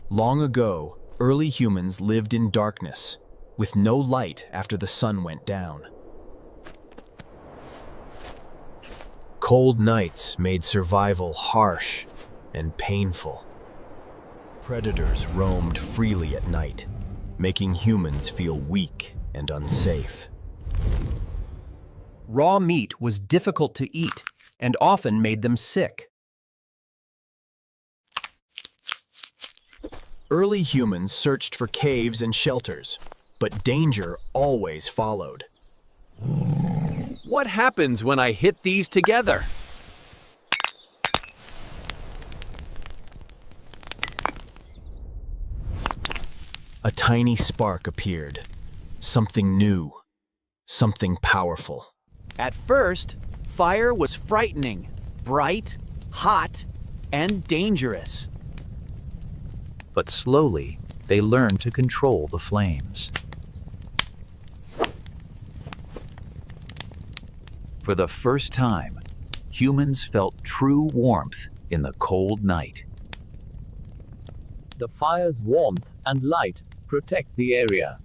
Long ago, early humans lived in darkness, with no light after the sun went down. Cold nights made survival harsh and painful. Predators roamed freely at night, making humans feel weak and unsafe. Raw meat was difficult to eat and often made them sick. Early humans searched for caves and shelters, but danger always followed. What happens when I hit these together? A tiny spark appeared. Something new, something powerful. At first, fire was frightening, bright, hot, and dangerous. But slowly, they learned to control the flames. For the first time, humans felt true warmth in the cold night. The fire's warmth and light protect the area.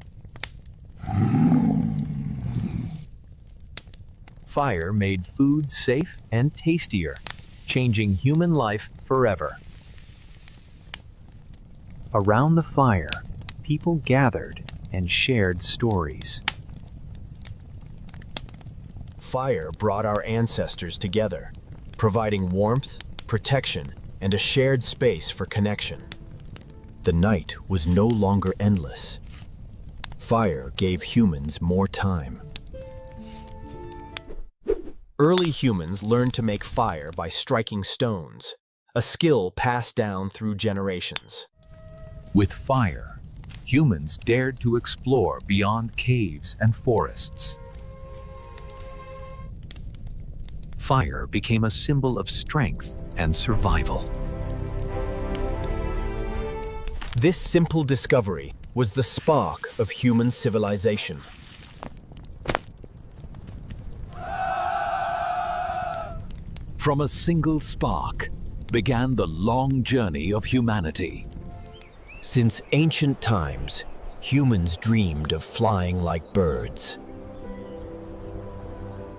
Fire made food safe and tastier, changing human life forever. Around the fire, people gathered and shared stories. Fire brought our ancestors together, providing warmth, protection, and a shared space for connection. The night was no longer endless. Fire gave humans more time. Early humans learned to make fire by striking stones, a skill passed down through generations. With fire, humans dared to explore beyond caves and forests. Fire became a symbol of strength and survival. This simple discovery was the spark of human civilization. From a single spark began the long journey of humanity. Since ancient times, humans dreamed of flying like birds.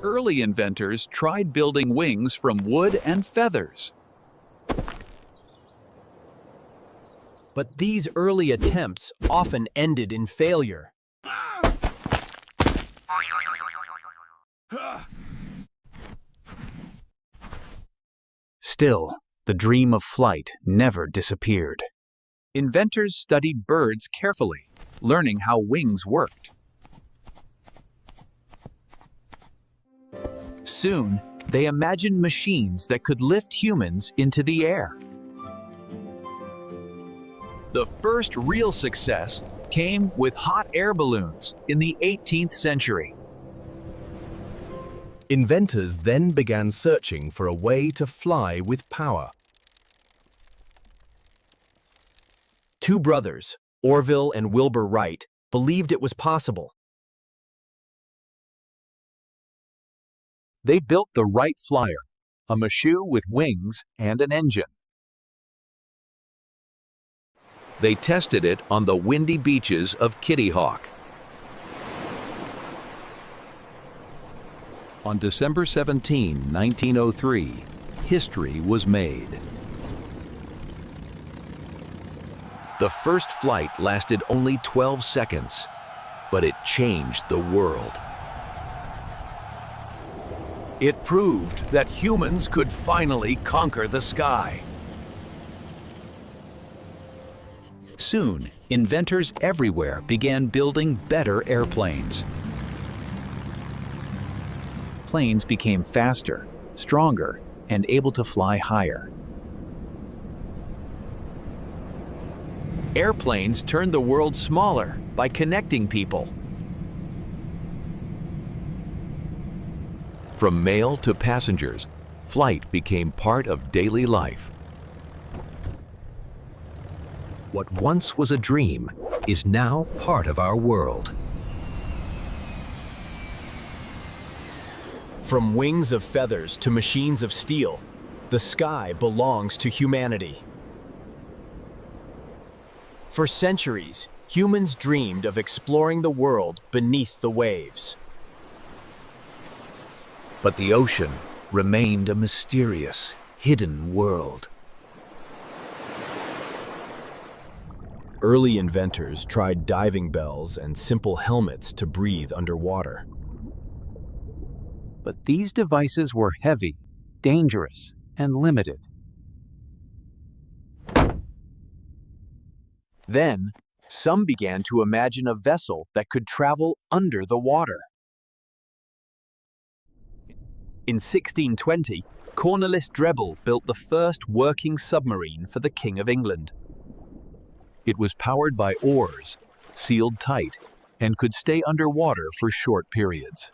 Early inventors tried building wings from wood and feathers. But these early attempts often ended in failure. Still, the dream of flight never disappeared. Inventors studied birds carefully, learning how wings worked. Soon, they imagined machines that could lift humans into the air. The first real success came with hot air balloons in the 18th century. Inventors then began searching for a way to fly with power. Two brothers, Orville and Wilbur Wright, believed it was possible. They built the Wright Flyer, a machine with wings and an engine. They tested it on the windy beaches of Kitty Hawk. On December 17, 1903, history was made. The first flight lasted only 12 seconds, but it changed the world. It proved that humans could finally conquer the sky. Soon, inventors everywhere began building better airplanes. Planes became faster, stronger, and able to fly higher. Airplanes turned the world smaller by connecting people. From mail to passengers, flight became part of daily life. What once was a dream is now part of our world. From wings of feathers to machines of steel, the sky belongs to humanity. For centuries, humans dreamed of exploring the world beneath the waves. But the ocean remained a mysterious, hidden world. Early inventors tried diving bells and simple helmets to breathe underwater. But these devices were heavy, dangerous, and limited. Then, some began to imagine a vessel that could travel under the water. In 1620, Cornelis Drebbel built the first working submarine for the King of England. It was powered by oars, sealed tight, and could stay underwater for short periods.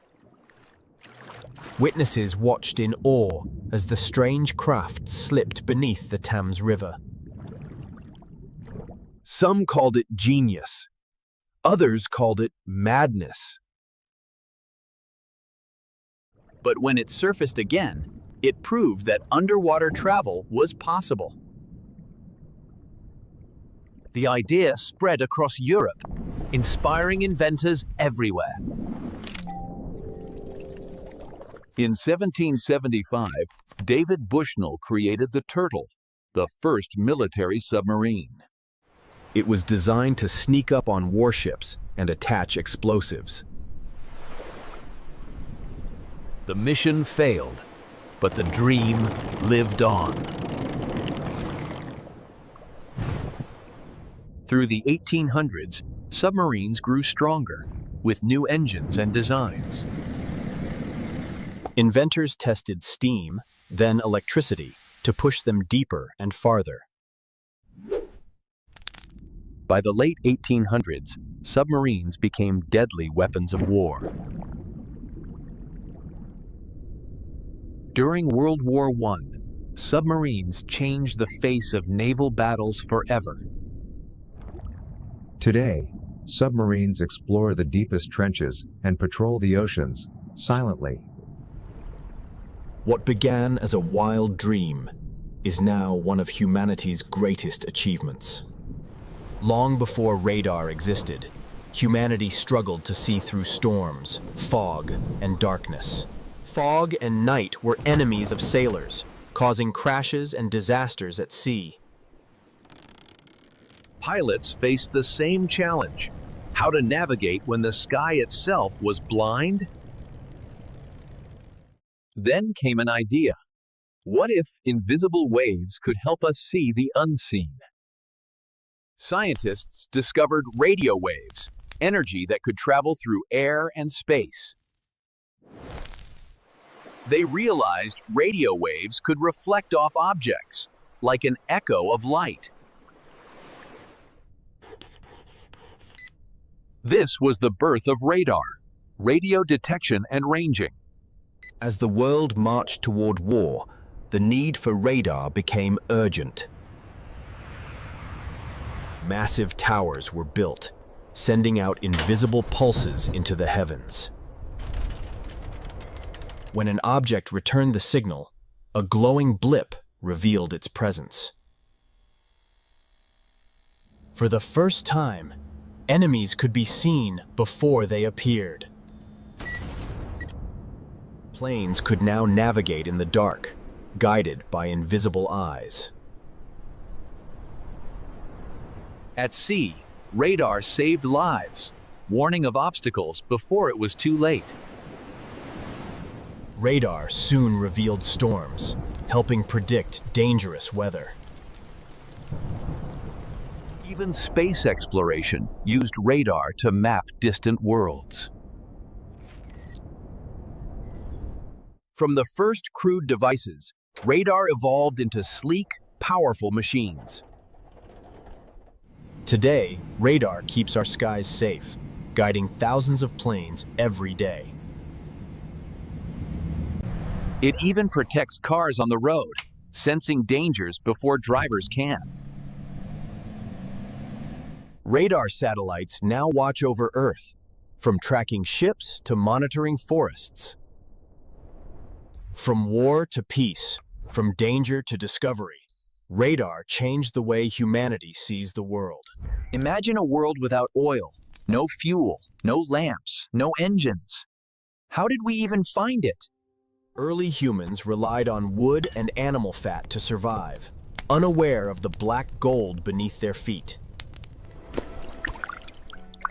Witnesses watched in awe as the strange craft slipped beneath the Thames River. Some called it genius. Others called it madness. But when it surfaced again, it proved that underwater travel was possible. The idea spread across Europe, inspiring inventors everywhere. In 1775, David Bushnell created the Turtle, the first military submarine. It was designed to sneak up on warships and attach explosives. The mission failed, but the dream lived on. Through the 1800s, submarines grew stronger, with new engines and designs. Inventors tested steam, then electricity, to push them deeper and farther. By the late 1800s, submarines became deadly weapons of war. During World War I, submarines changed the face of naval battles forever. Today, submarines explore the deepest trenches and patrol the oceans, silently. What began as a wild dream is now one of humanity's greatest achievements. Long before radar existed, humanity struggled to see through storms, fog, and darkness. Fog and night were enemies of sailors, causing crashes and disasters at sea. Pilots faced the same challenge: how to navigate when the sky itself was blind. Then came an idea. What if invisible waves could help us see the unseen? Scientists discovered radio waves, energy that could travel through air and space. They realized radio waves could reflect off objects, like an echo of light. This was the birth of radar, radio detection and ranging. As the world marched toward war, the need for radar became urgent. Massive towers were built, sending out invisible pulses into the heavens. When an object returned the signal, a glowing blip revealed its presence. For the first time, enemies could be seen before they appeared. Planes could now navigate in the dark, guided by invisible eyes. At sea, radar saved lives, warning of obstacles before it was too late. Radar soon revealed storms, helping predict dangerous weather. Even space exploration used radar to map distant worlds. From the first crude devices, radar evolved into sleek, powerful machines. Today, radar keeps our skies safe, guiding thousands of planes every day. It even protects cars on the road, sensing dangers before drivers can. Radar satellites now watch over Earth, from tracking ships to monitoring forests. From war to peace, from danger to discovery, radar changed the way humanity sees the world. Imagine a world without oil, no fuel, no lamps, no engines. How did we even find it? Early humans relied on wood and animal fat to survive, unaware of the black gold beneath their feet.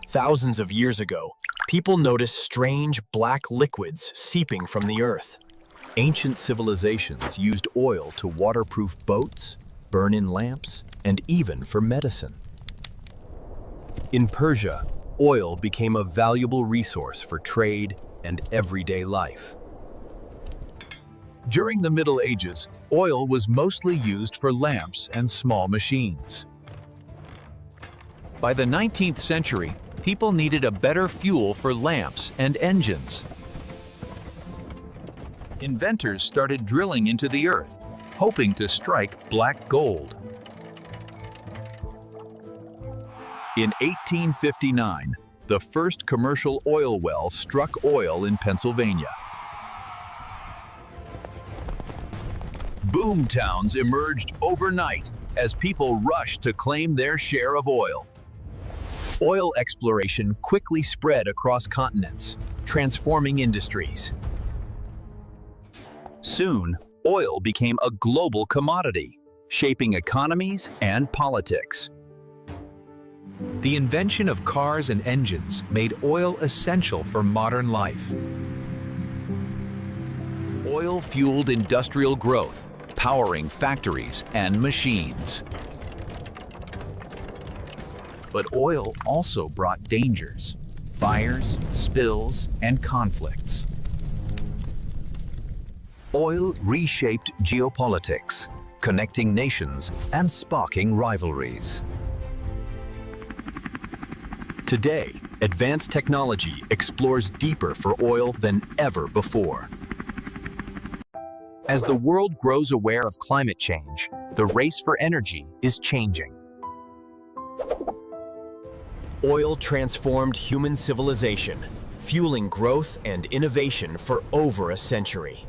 Thousands of years ago, people noticed strange black liquids seeping from the earth. Ancient civilizations used oil to waterproof boats, burn in lamps, and even for medicine. In Persia, oil became a valuable resource for trade and everyday life. During the Middle Ages, oil was mostly used for lamps and small machines. By the 19th century, people needed a better fuel for lamps and engines. Inventors started drilling into the earth, hoping to strike black gold. In 1859, the first commercial oil well struck oil in Pennsylvania. Boom towns emerged overnight as people rushed to claim their share of oil. Oil exploration quickly spread across continents, transforming industries. Soon, oil became a global commodity, shaping economies and politics. The invention of cars and engines made oil essential for modern life. Oil fueled industrial growth, powering factories and machines. But oil also brought dangers, fires, spills, and conflicts. Oil reshaped geopolitics, connecting nations and sparking rivalries. Today, advanced technology explores deeper for oil than ever before. As the world grows aware of climate change, the race for energy is changing. Oil transformed human civilization, fueling growth and innovation for over a century.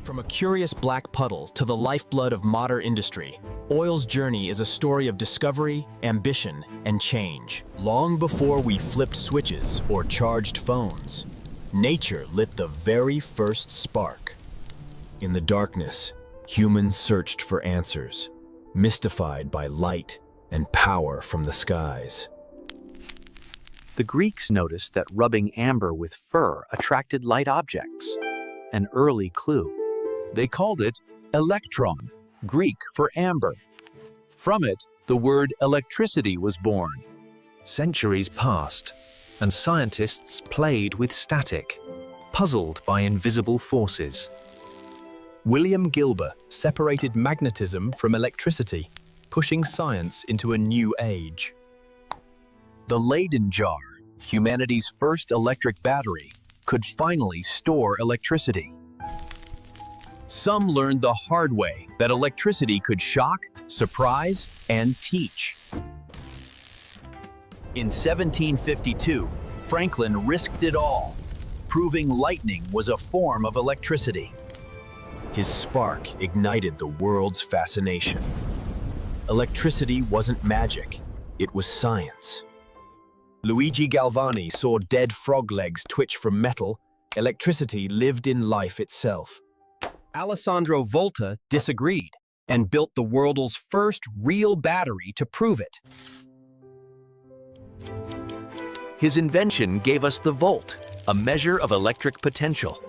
From a curious black puddle to the lifeblood of modern industry, oil's journey is a story of discovery, ambition, and change. Long before we flipped switches or charged phones, nature lit the very first spark. In the darkness, humans searched for answers, mystified by light and power from the skies. The Greeks noticed that rubbing amber with fur attracted light objects, an early clue. They called it electron, Greek for amber. From it, the word electricity was born. Centuries passed, and scientists played with static, puzzled by invisible forces. William Gilbert separated magnetism from electricity, pushing science into a new age. The Leyden jar, humanity's first electric battery, could finally store electricity. Some learned the hard way that electricity could shock, surprise, and teach. In 1752, Franklin risked it all, proving lightning was a form of electricity. His spark ignited the world's fascination. Electricity wasn't magic, it was science. Luigi Galvani saw dead frog legs twitch from metal. Electricity lived in life itself. Alessandro Volta disagreed and built the world's first real battery to prove it. His invention gave us the volt, a measure of electric potential.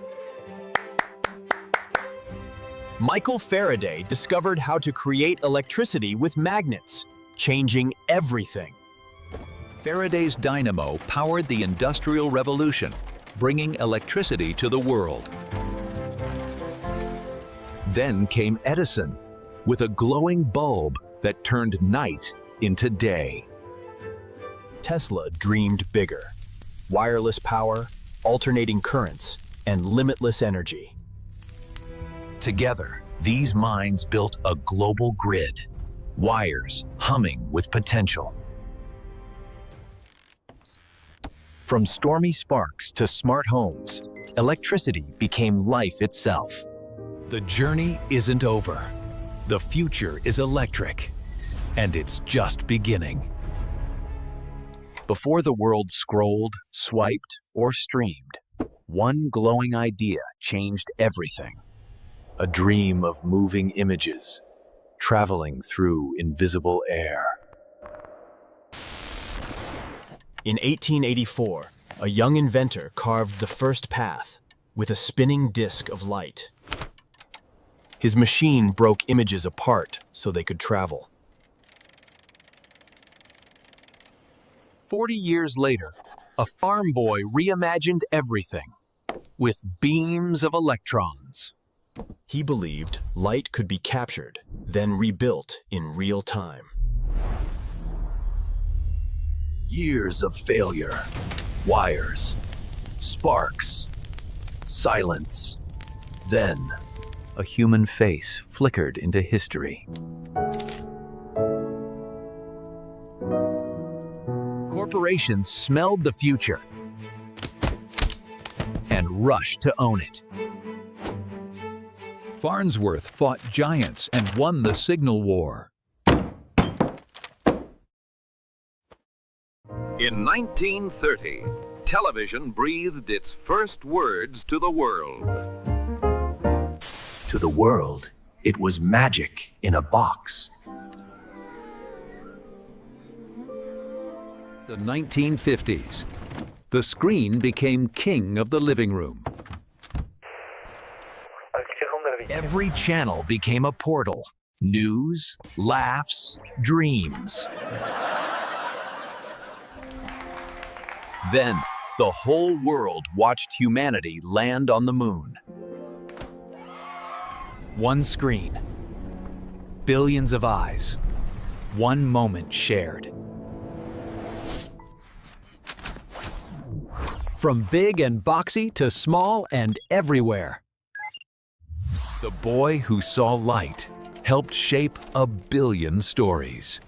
Michael Faraday discovered how to create electricity with magnets, changing everything. Faraday's dynamo powered the Industrial Revolution, bringing electricity to the world. Then came Edison, with a glowing bulb that turned night into day. Tesla dreamed bigger: wireless power, alternating currents, and limitless energy. Together, these minds built a global grid, wires humming with potential. From stormy sparks to smart homes, electricity became life itself. The journey isn't over. The future is electric, and it's just beginning. Before the world scrolled, swiped, or streamed, one glowing idea changed everything. A dream of moving images, traveling through invisible air. In 1884, a young inventor carved the first path with a spinning disk of light. His machine broke images apart so they could travel. 40 years later, a farm boy reimagined everything with beams of electrons. He believed light could be captured, then rebuilt in real time. Years of failure, wires, sparks, silence. Then, A human face flickered into history. Corporations smelled the future and rushed to own it. Farnsworth fought giants and won the signal war. In 1930, television breathed its first words to the world. to the world, it was magic in a box. The 1950s. The screen became king of the living room. Every channel became a portal. News, laughs, dreams. Then, the whole world watched humanity land on the moon. One screen, billions of eyes, one moment shared. From big and boxy to small and everywhere. The boy who saw light helped shape 1 billion stories.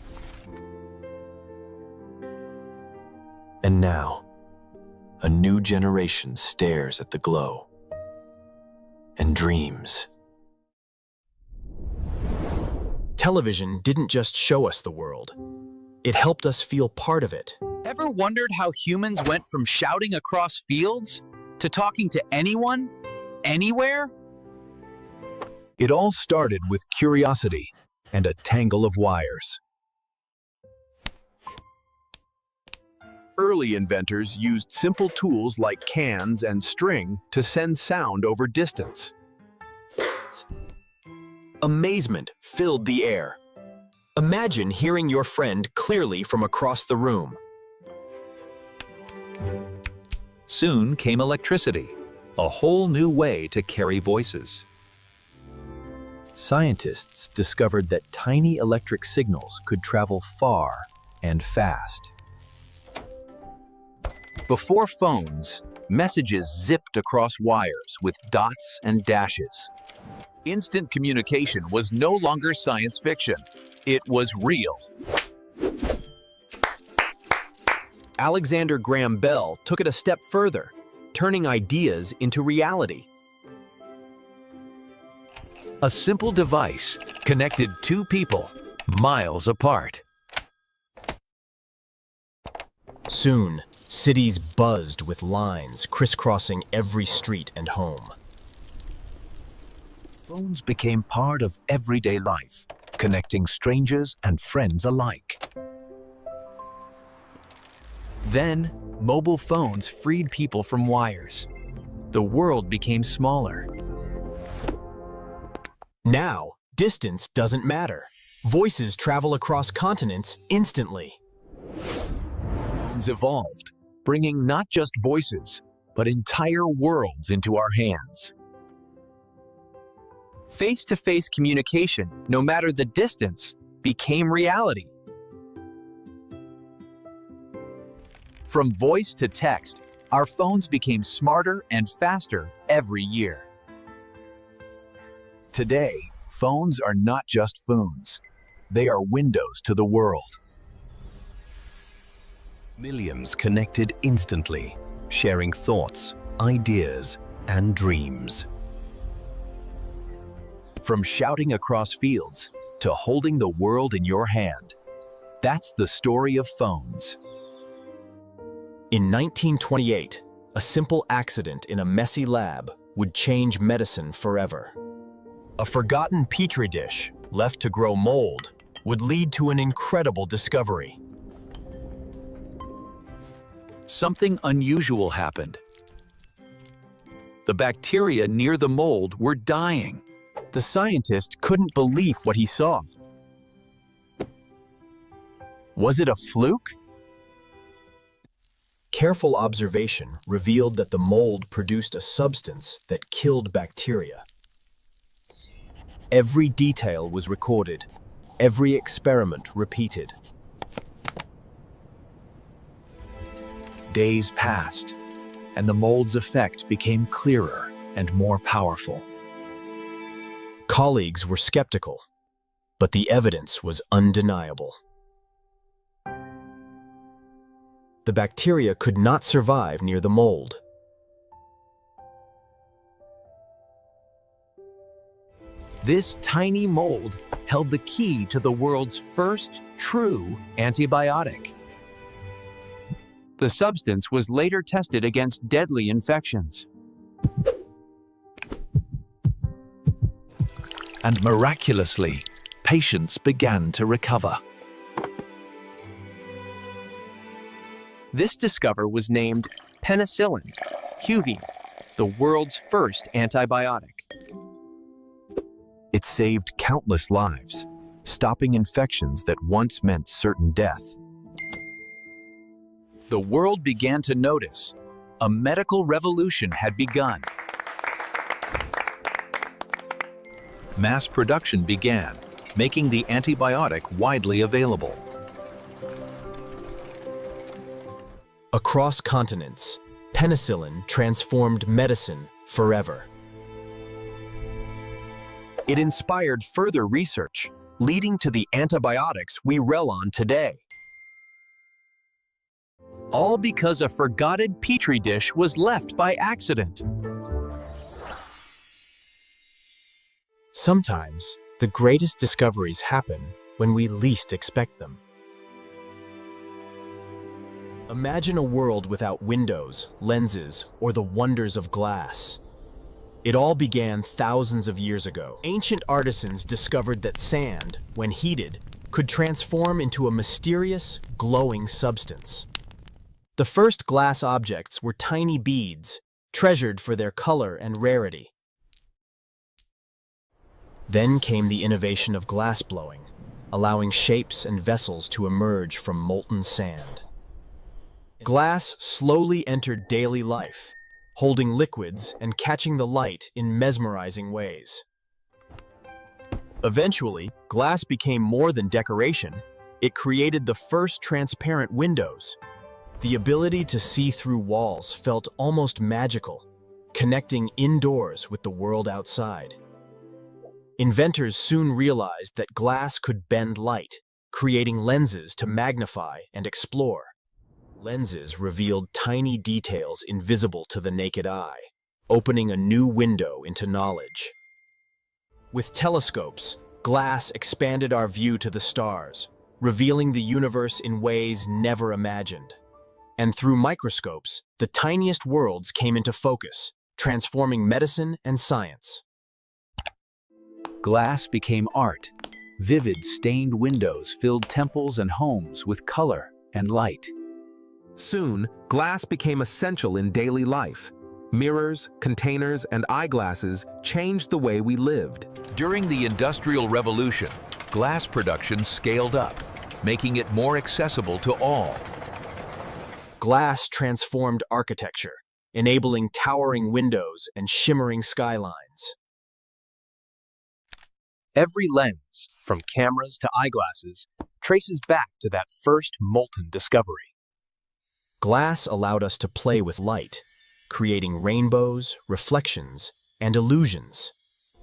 And now, a new generation stares at the glow and dreams. Television didn't just show us the world. It helped us feel part of it. Ever wondered how humans went from shouting across fields to talking to anyone, anywhere? It all started with curiosity and a tangle of wires. Early inventors used simple tools like cans and string to send sound over distance. Amazement filled the air. Imagine hearing your friend clearly from across the room. Soon came electricity, a whole new way to carry voices. Scientists discovered that tiny electric signals could travel far and fast. Before phones, messages zipped across wires with dots and dashes. Instant communication was no longer science fiction. It was real. Alexander Graham Bell took it a step further, turning ideas into reality. A simple device connected two people miles apart. Soon, cities buzzed with lines crisscrossing every street and home. Phones became part of everyday life, connecting strangers and friends alike. Then, mobile phones freed people from wires. The world became smaller. Now, distance doesn't matter. Voices travel across continents instantly. Phones evolved, bringing not just voices, but entire worlds into our hands. Face-to-face communication, no matter the distance, became reality. From voice to text, our phones became smarter and faster every year. Today, phones are not just phones. They are windows to the world. Millions connected instantly, sharing thoughts, ideas, and dreams. From shouting across fields to holding the world in your hand. That's the story of phones. In 1928, a simple accident in a messy lab would change medicine forever. A forgotten petri dish, left to grow mold, would lead to an incredible discovery. Something unusual happened. The bacteria near the mold were dying. The scientist couldn't believe what he saw. Was it a fluke? Careful observation revealed that the mold produced a substance that killed bacteria. Every detail was recorded, every experiment repeated. Days passed, and the mold's effect became clearer and more powerful. Colleagues were skeptical, but the evidence was undeniable. The bacteria could not survive near the mold. This tiny mold held the key to the world's first true antibiotic. The substance was later tested against deadly infections. And miraculously, patients began to recover. This discovery was named penicillin, the world's first antibiotic. It saved countless lives, stopping infections that once meant certain death. The world began to notice a medical revolution had begun. Mass production began, making the antibiotic widely available. Across continents, penicillin transformed medicine forever. It inspired further research, leading to the antibiotics we rely on today. All because a forgotten petri dish was left by accident. Sometimes, the greatest discoveries happen when we least expect them. Imagine a world without windows, lenses, or the wonders of glass. It all began thousands of years ago. Ancient artisans discovered that sand, when heated, could transform into a mysterious, glowing substance. The first glass objects were tiny beads, treasured for their color and rarity. Then came the innovation of glassblowing, allowing shapes and vessels to emerge from molten sand. Glass slowly entered daily life, holding liquids and catching the light in mesmerizing ways. Eventually, glass became more than decoration. It created the first transparent windows. The ability to see through walls felt almost magical, connecting indoors with the world outside. Inventors soon realized that glass could bend light, creating lenses to magnify and explore. Lenses revealed tiny details invisible to the naked eye, opening a new window into knowledge. With telescopes, glass expanded our view to the stars, revealing the universe in ways never imagined. And through microscopes, the tiniest worlds came into focus, transforming medicine and science. Glass became art. Vivid, stained windows filled temples and homes with color and light. Soon, glass became essential in daily life. Mirrors, containers, and eyeglasses changed the way we lived. During the Industrial Revolution, glass production scaled up, making it more accessible to all. Glass transformed architecture, enabling towering windows and shimmering skylines. Every lens, from cameras to eyeglasses, traces back to that first molten discovery. Glass allowed us to play with light, creating rainbows, reflections, and illusions.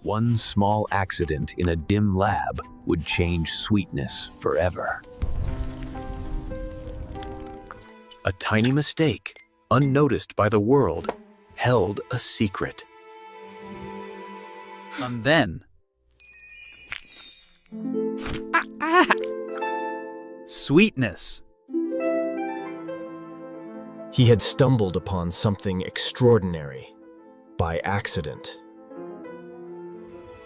One small accident in a dim lab would change sweetness forever. A tiny mistake, unnoticed by the world, held a secret. And then, Sweetness. He had stumbled upon something extraordinary by accident.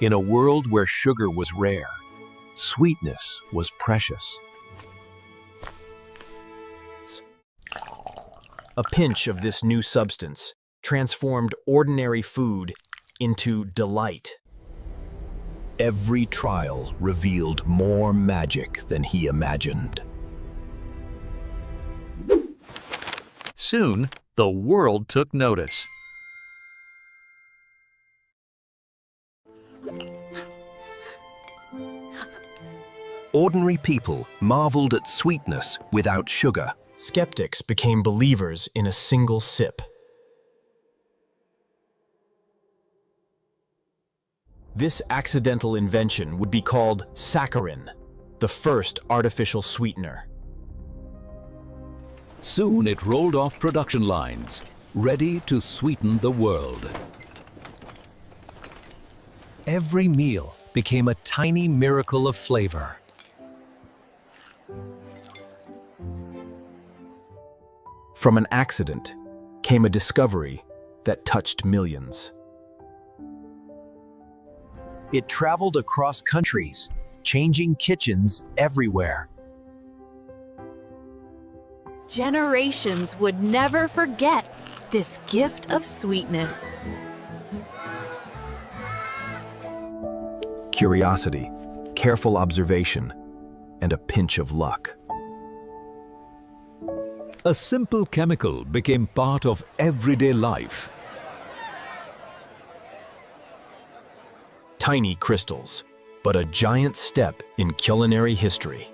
In a world where sugar was rare, sweetness was precious. A pinch of this new substance transformed ordinary food into delight. Every trial revealed more magic than he imagined. Soon, the world took notice. Ordinary people marveled at sweetness without sugar. Skeptics became believers in a single sip. This accidental invention would be called saccharin, the first artificial sweetener. Soon it rolled off production lines, ready to sweeten the world. Every meal became a tiny miracle of flavor. From an accident came a discovery that touched millions. It traveled across countries, changing kitchens everywhere. Generations would never forget this gift of sweetness. Curiosity, careful observation, and a pinch of luck. A simple chemical became part of everyday life. Tiny crystals, but a giant step in culinary history.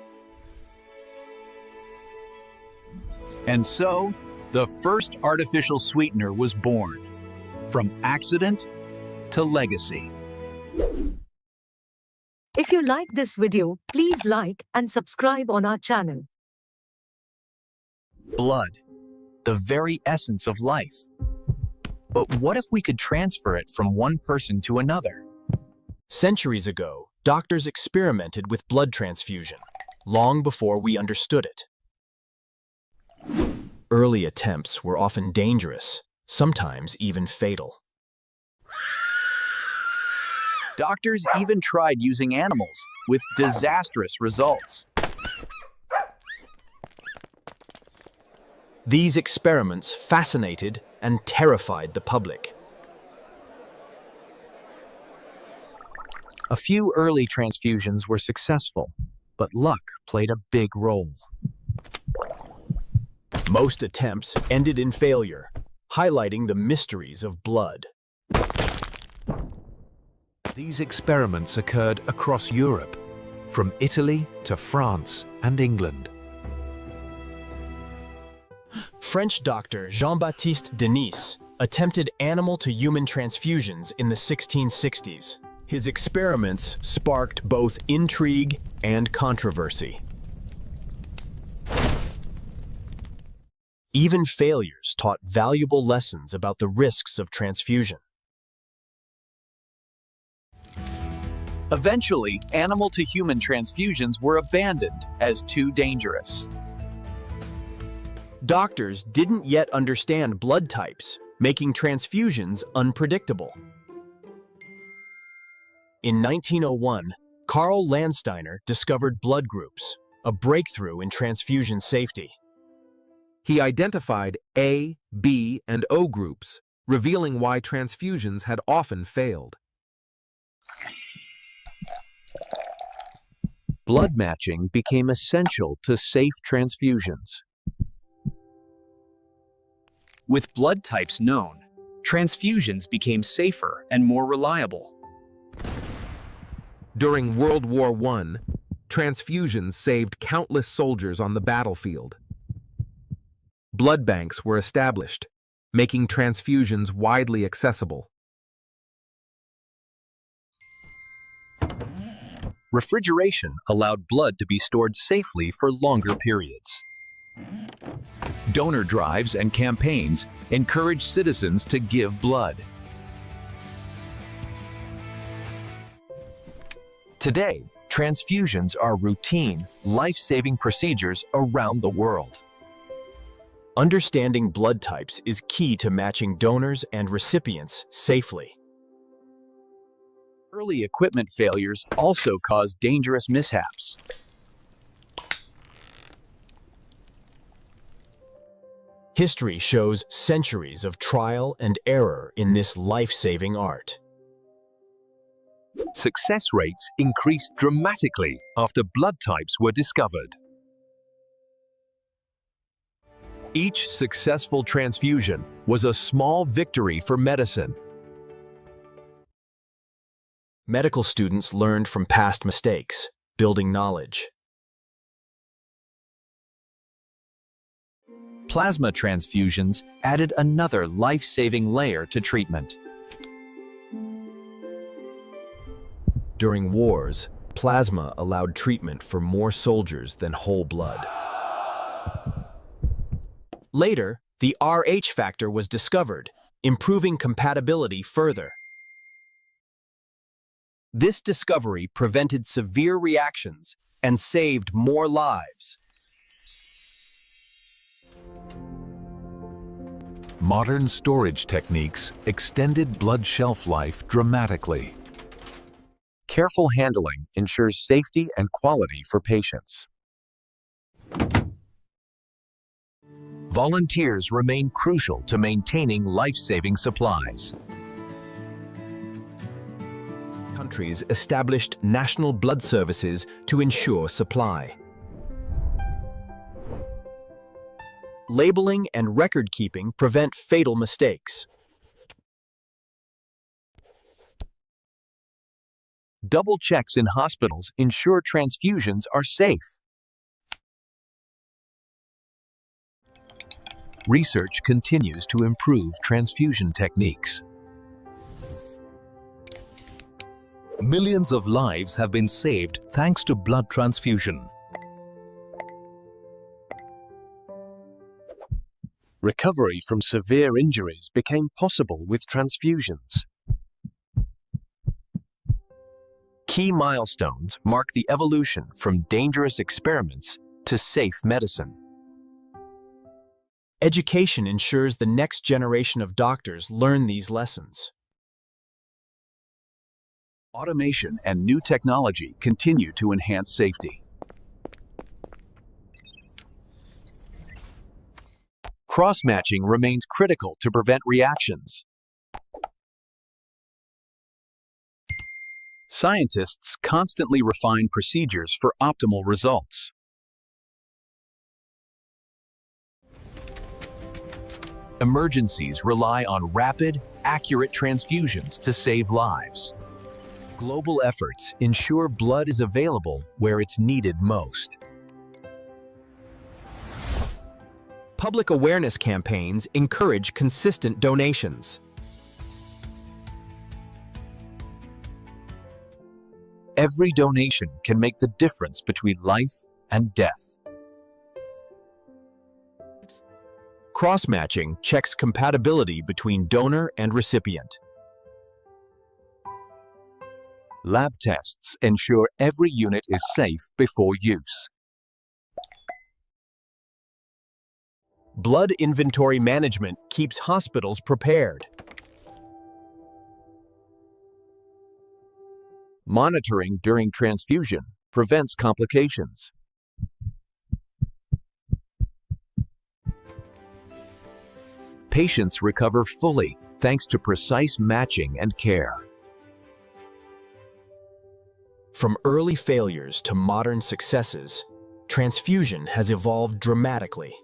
And so, the first artificial sweetener was born, from accident to legacy. If you like this video, please like and subscribe on our channel. Blood, the very essence of life. But what if we could transfer it from one person to another? Centuries ago, doctors experimented with blood transfusion, long before we understood it. Early attempts were often dangerous, sometimes even fatal. Doctors even tried using animals, with disastrous results. These experiments fascinated and terrified the public. A few early transfusions were successful, but luck played a big role. Most attempts ended in failure, highlighting the mysteries of blood. These experiments occurred across Europe, from Italy to France and England. French doctor Jean-Baptiste Denis attempted animal-to-human transfusions in the 1660s. His experiments sparked both intrigue and controversy. Even failures taught valuable lessons about the risks of transfusion. Eventually, animal-to-human transfusions were abandoned as too dangerous. Doctors didn't yet understand blood types, making transfusions unpredictable. In 1901, Karl Landsteiner discovered blood groups, a breakthrough in transfusion safety. He identified A, B, and O groups, revealing why transfusions had often failed. Blood matching became essential to safe transfusions. With blood types known, transfusions became safer and more reliable. During World War I, transfusions saved countless soldiers on the battlefield. Blood banks were established, making transfusions widely accessible. Refrigeration allowed blood to be stored safely for longer periods. Donor drives and campaigns encouraged citizens to give blood. Today, Transfusions are routine, life-saving procedures around the world. Understanding blood types is key to matching donors and recipients safely. Early equipment failures also cause dangerous mishaps. History shows centuries of trial and error in this life-saving art. Success rates increased dramatically after blood types were discovered. Each successful transfusion was a small victory for medicine. Medical students learned from past mistakes, building knowledge. Plasma transfusions added another life-saving layer to treatment. During wars, plasma allowed treatment for more soldiers than whole blood. Later, the Rh factor was discovered, improving compatibility further. This discovery prevented severe reactions and saved more lives. Modern storage techniques extended blood shelf life dramatically. Careful handling ensures safety and quality for patients. Volunteers remain crucial to maintaining life-saving supplies. Countries established national blood services to ensure supply. Labeling and record-keeping prevent fatal mistakes. Double checks in hospitals ensure transfusions are safe. Research continues to improve transfusion techniques. Millions of lives have been saved thanks to blood transfusion. Recovery from severe injuries became possible with transfusions. Key milestones mark the evolution from dangerous experiments to safe medicine. Education ensures the next generation of doctors learn these lessons. Automation and new technology continue to enhance safety. Cross-matching remains critical to prevent reactions. Scientists constantly refine procedures for optimal results. Emergencies rely on rapid, accurate transfusions to save lives. Global efforts ensure blood is available where it's needed most. Public awareness campaigns encourage consistent donations. Every donation can make the difference between life and death. Cross-matching checks compatibility between donor and recipient. Lab tests ensure every unit is safe before use. Blood inventory management keeps hospitals prepared. Monitoring during transfusion prevents complications. Patients recover fully thanks to precise matching and care. From early failures to modern successes, transfusion has evolved dramatically.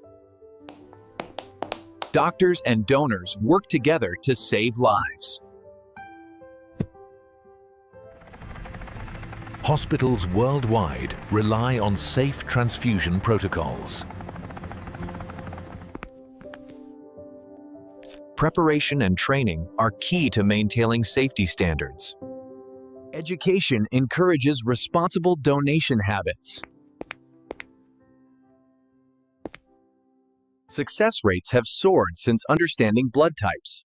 Doctors and donors work together to save lives. Hospitals worldwide rely on safe transfusion protocols. Preparation and training are key to maintaining safety standards. Education encourages responsible donation habits. Success rates have soared since understanding blood types.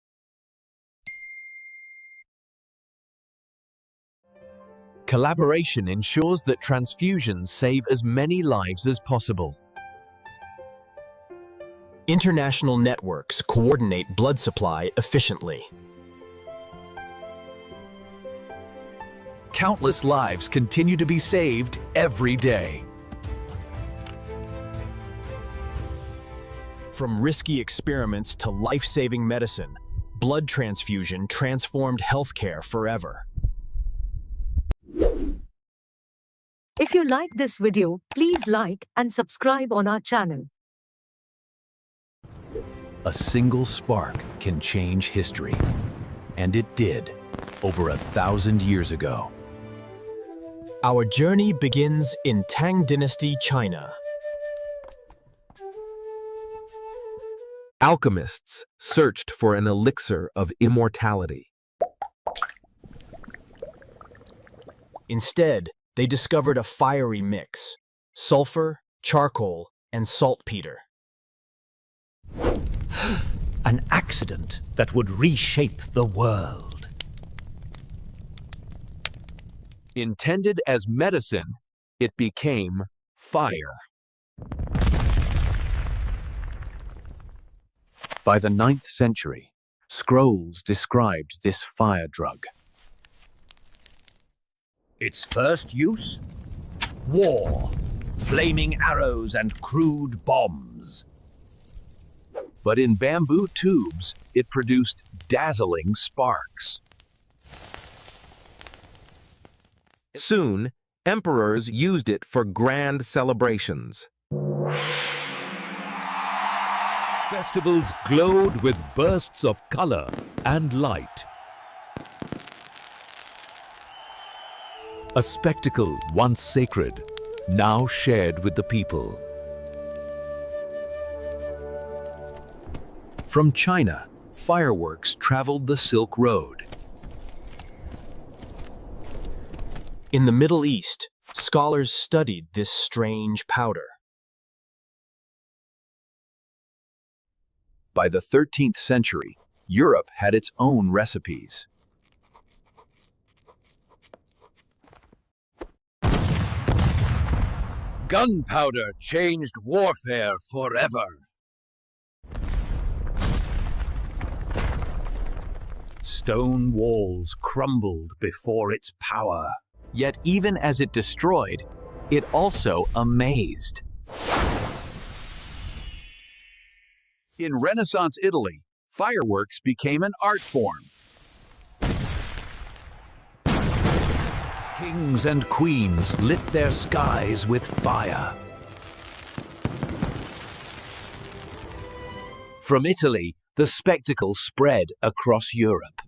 Collaboration ensures that transfusions save as many lives as possible. International networks coordinate blood supply efficiently. Countless lives continue to be saved every day. From risky experiments to life-saving medicine, blood transfusion transformed healthcare forever. If you like this video, please like and subscribe on our channel. A single spark can change history. And it did, over 1,000 years ago. Our journey begins in Tang Dynasty, China. Alchemists searched for an elixir of immortality. Instead, they discovered a fiery mix: sulfur, charcoal, and saltpeter. An accident that would reshape the world. Intended as medicine, it became fire. By the 9th century, scrolls described this fire drug. Its first use? War, flaming arrows and crude bombs. But in bamboo tubes, it produced dazzling sparks. Soon, emperors used it for grand celebrations. Festivals glowed with bursts of color and light. A spectacle once sacred, now shared with the people. From China, fireworks traveled the Silk Road. In the Middle East, scholars studied this strange powder. By the 13th century, Europe had its own recipes. Gunpowder changed warfare forever. Stone walls crumbled before its power. Yet even as it destroyed, it also amazed. In Renaissance Italy, fireworks became an art form. Kings and queens lit their skies with fire. From Italy, the spectacle spread across Europe.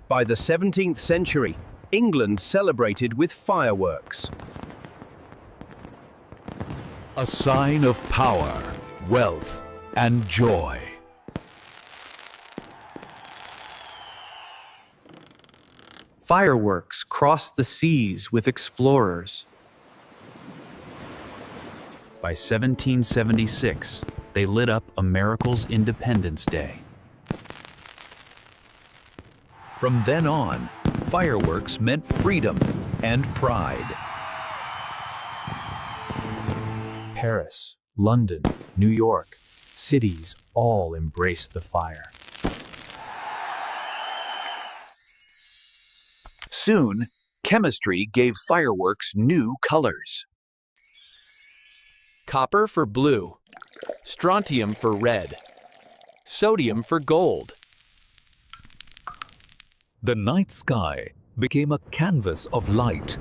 By the 17th century, England celebrated with fireworks. A sign of power, wealth, and joy. Fireworks crossed the seas with explorers. By 1776, they lit up America's Independence Day. From then on, fireworks meant freedom and pride. Paris, London, New York, cities all embraced the fire. Soon, chemistry gave fireworks new colors. Copper for blue, strontium for red, sodium for gold. The night sky became a canvas of light.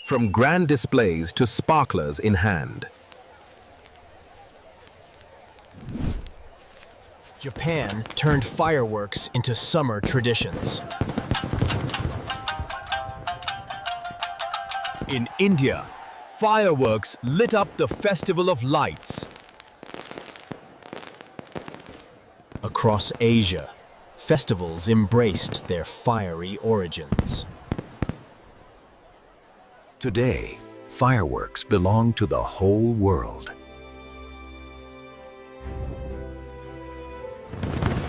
From grand displays to sparklers in hand. Japan turned fireworks into summer traditions. In India, fireworks lit up the Festival of Lights. Across Asia, festivals embraced their fiery origins. Today, fireworks belong to the whole world.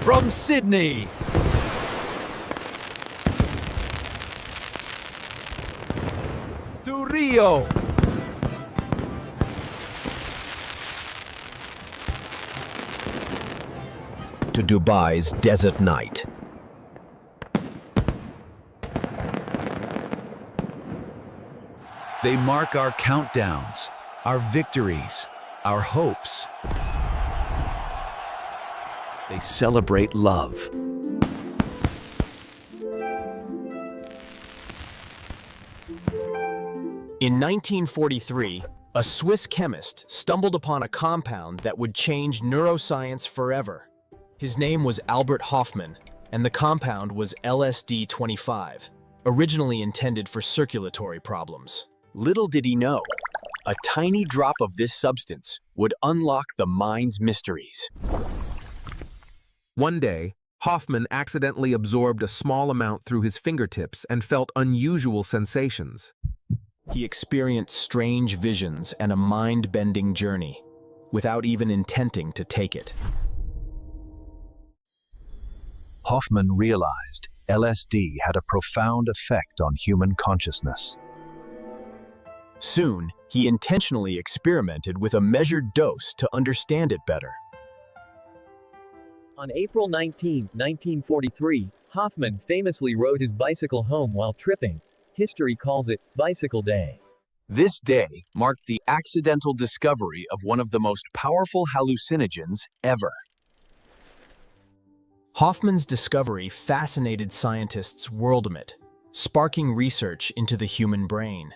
From Sydney, to Rio, to Dubai's desert night. They mark our countdowns, our victories, our hopes. They celebrate love. In 1943, a Swiss chemist stumbled upon a compound that would change neuroscience forever. His name was Albert Hofmann, and the compound was LSD-25, originally intended for circulatory problems. Little did he know, a tiny drop of this substance would unlock the mind's mysteries. One day, Hoffman accidentally absorbed a small amount through his fingertips and felt unusual sensations. He experienced strange visions and a mind-bending journey, without even intending to take it. Hoffman realized LSD had a profound effect on human consciousness. Soon, he intentionally experimented with a measured dose to understand it better. On April 19, 1943, Hoffman famously rode his bicycle home while tripping. History calls it Bicycle Day. This day marked the accidental discovery of one of the most powerful hallucinogens ever. Hoffman's discovery fascinated scientists worldwide, sparking research into the human brain.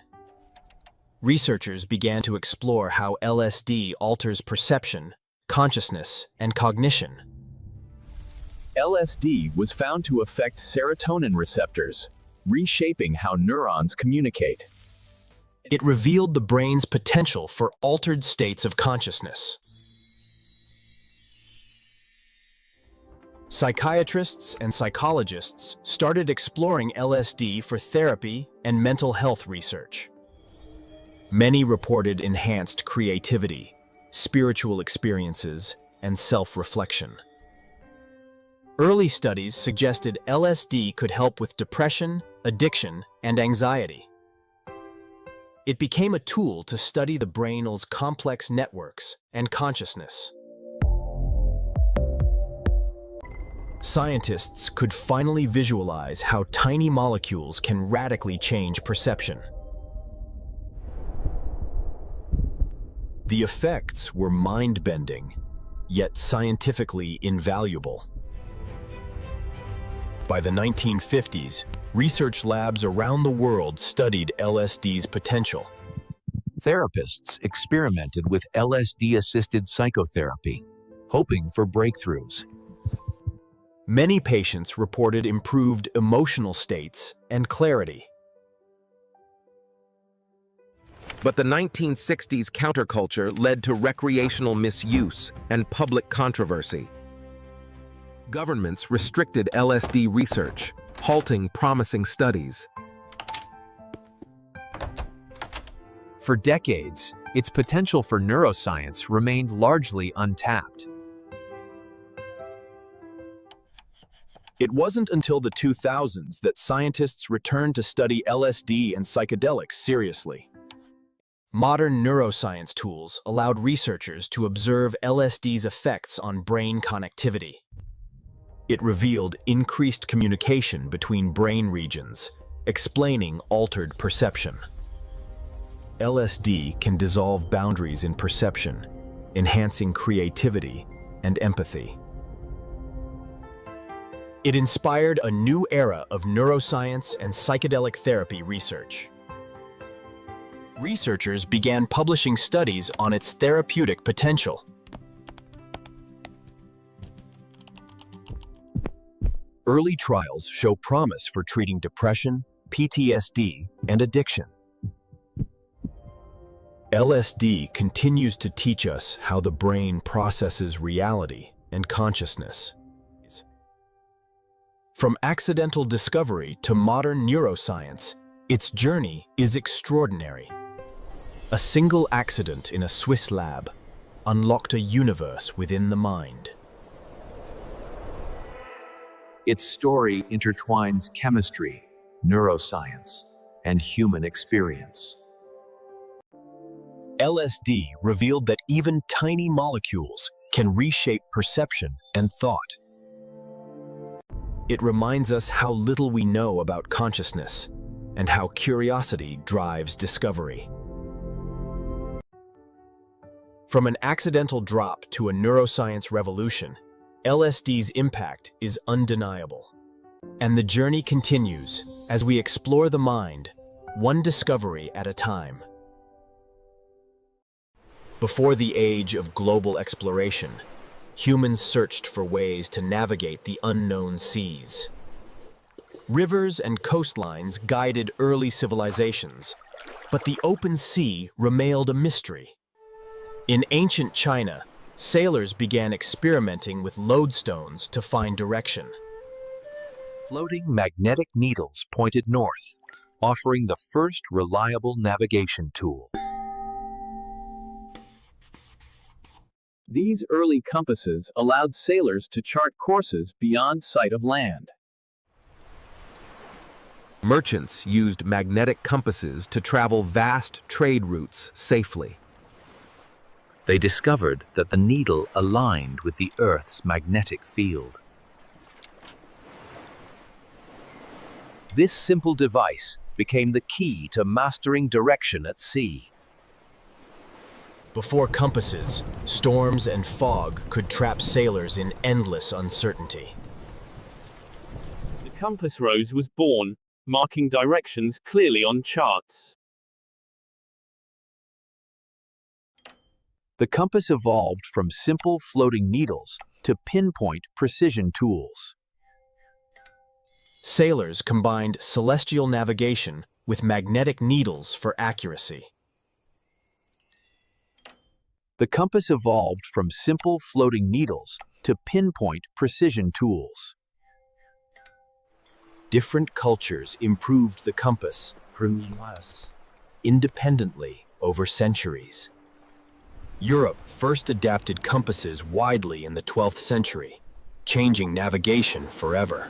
Researchers began to explore how LSD alters perception, consciousness, and cognition. LSD was found to affect serotonin receptors, reshaping how neurons communicate. It revealed the brain's potential for altered states of consciousness. Psychiatrists and psychologists started exploring LSD for therapy and mental health research. Many reported enhanced creativity, spiritual experiences, and self-reflection. Early studies suggested LSD could help with depression, addiction, and anxiety. It became a tool to study the brain's complex networks and consciousness. Scientists could finally visualize how tiny molecules can radically change perception. The effects were mind-bending, yet scientifically invaluable. By the 1950s, research labs around the world studied LSD's potential. Therapists experimented with LSD-assisted psychotherapy, hoping for breakthroughs. Many patients reported improved emotional states and clarity. But the 1960s counterculture led to recreational misuse and public controversy. Governments restricted LSD research, halting promising studies. For decades, its potential for neuroscience remained largely untapped. It wasn't until the 2000s that scientists returned to study LSD and psychedelics seriously. Modern neuroscience tools allowed researchers to observe LSD's effects on brain connectivity. It revealed increased communication between brain regions, explaining altered perception. LSD can dissolve boundaries in perception, enhancing creativity and empathy. It inspired a new era of neuroscience and psychedelic therapy research. Researchers began publishing studies on its therapeutic potential. Early trials show promise for treating depression, PTSD, and addiction. LSD continues to teach us how the brain processes reality and consciousness. From accidental discovery to modern neuroscience, its journey is extraordinary. A single accident in a Swiss lab unlocked a universe within the mind. Its story intertwines chemistry, neuroscience, and human experience. LSD revealed that even tiny molecules can reshape perception and thought. It reminds us how little we know about consciousness and how curiosity drives discovery. From an accidental drop to a neuroscience revolution, LSD's impact is undeniable. And the journey continues as we explore the mind, one discovery at a time. Before the age of global exploration, humans searched for ways to navigate the unknown seas. Rivers and coastlines guided early civilizations, but the open sea remained a mystery. In ancient China, sailors began experimenting with lodestones to find direction. Floating magnetic needles pointed north, offering the first reliable navigation tool. These early compasses allowed sailors to chart courses beyond sight of land. Merchants used magnetic compasses to travel vast trade routes safely. They discovered that the needle aligned with the Earth's magnetic field. This simple device became the key to mastering direction at sea. Before compasses, storms and fog could trap sailors in endless uncertainty. The compass rose was born, marking directions clearly on charts. The compass evolved from simple floating needles to pinpoint precision tools. Sailors combined celestial navigation with magnetic needles for accuracy. The compass evolved from simple floating needles to pinpoint precision tools. Different cultures improved the compass independently over centuries. Europe first adapted compasses widely in the 12th century, changing navigation forever.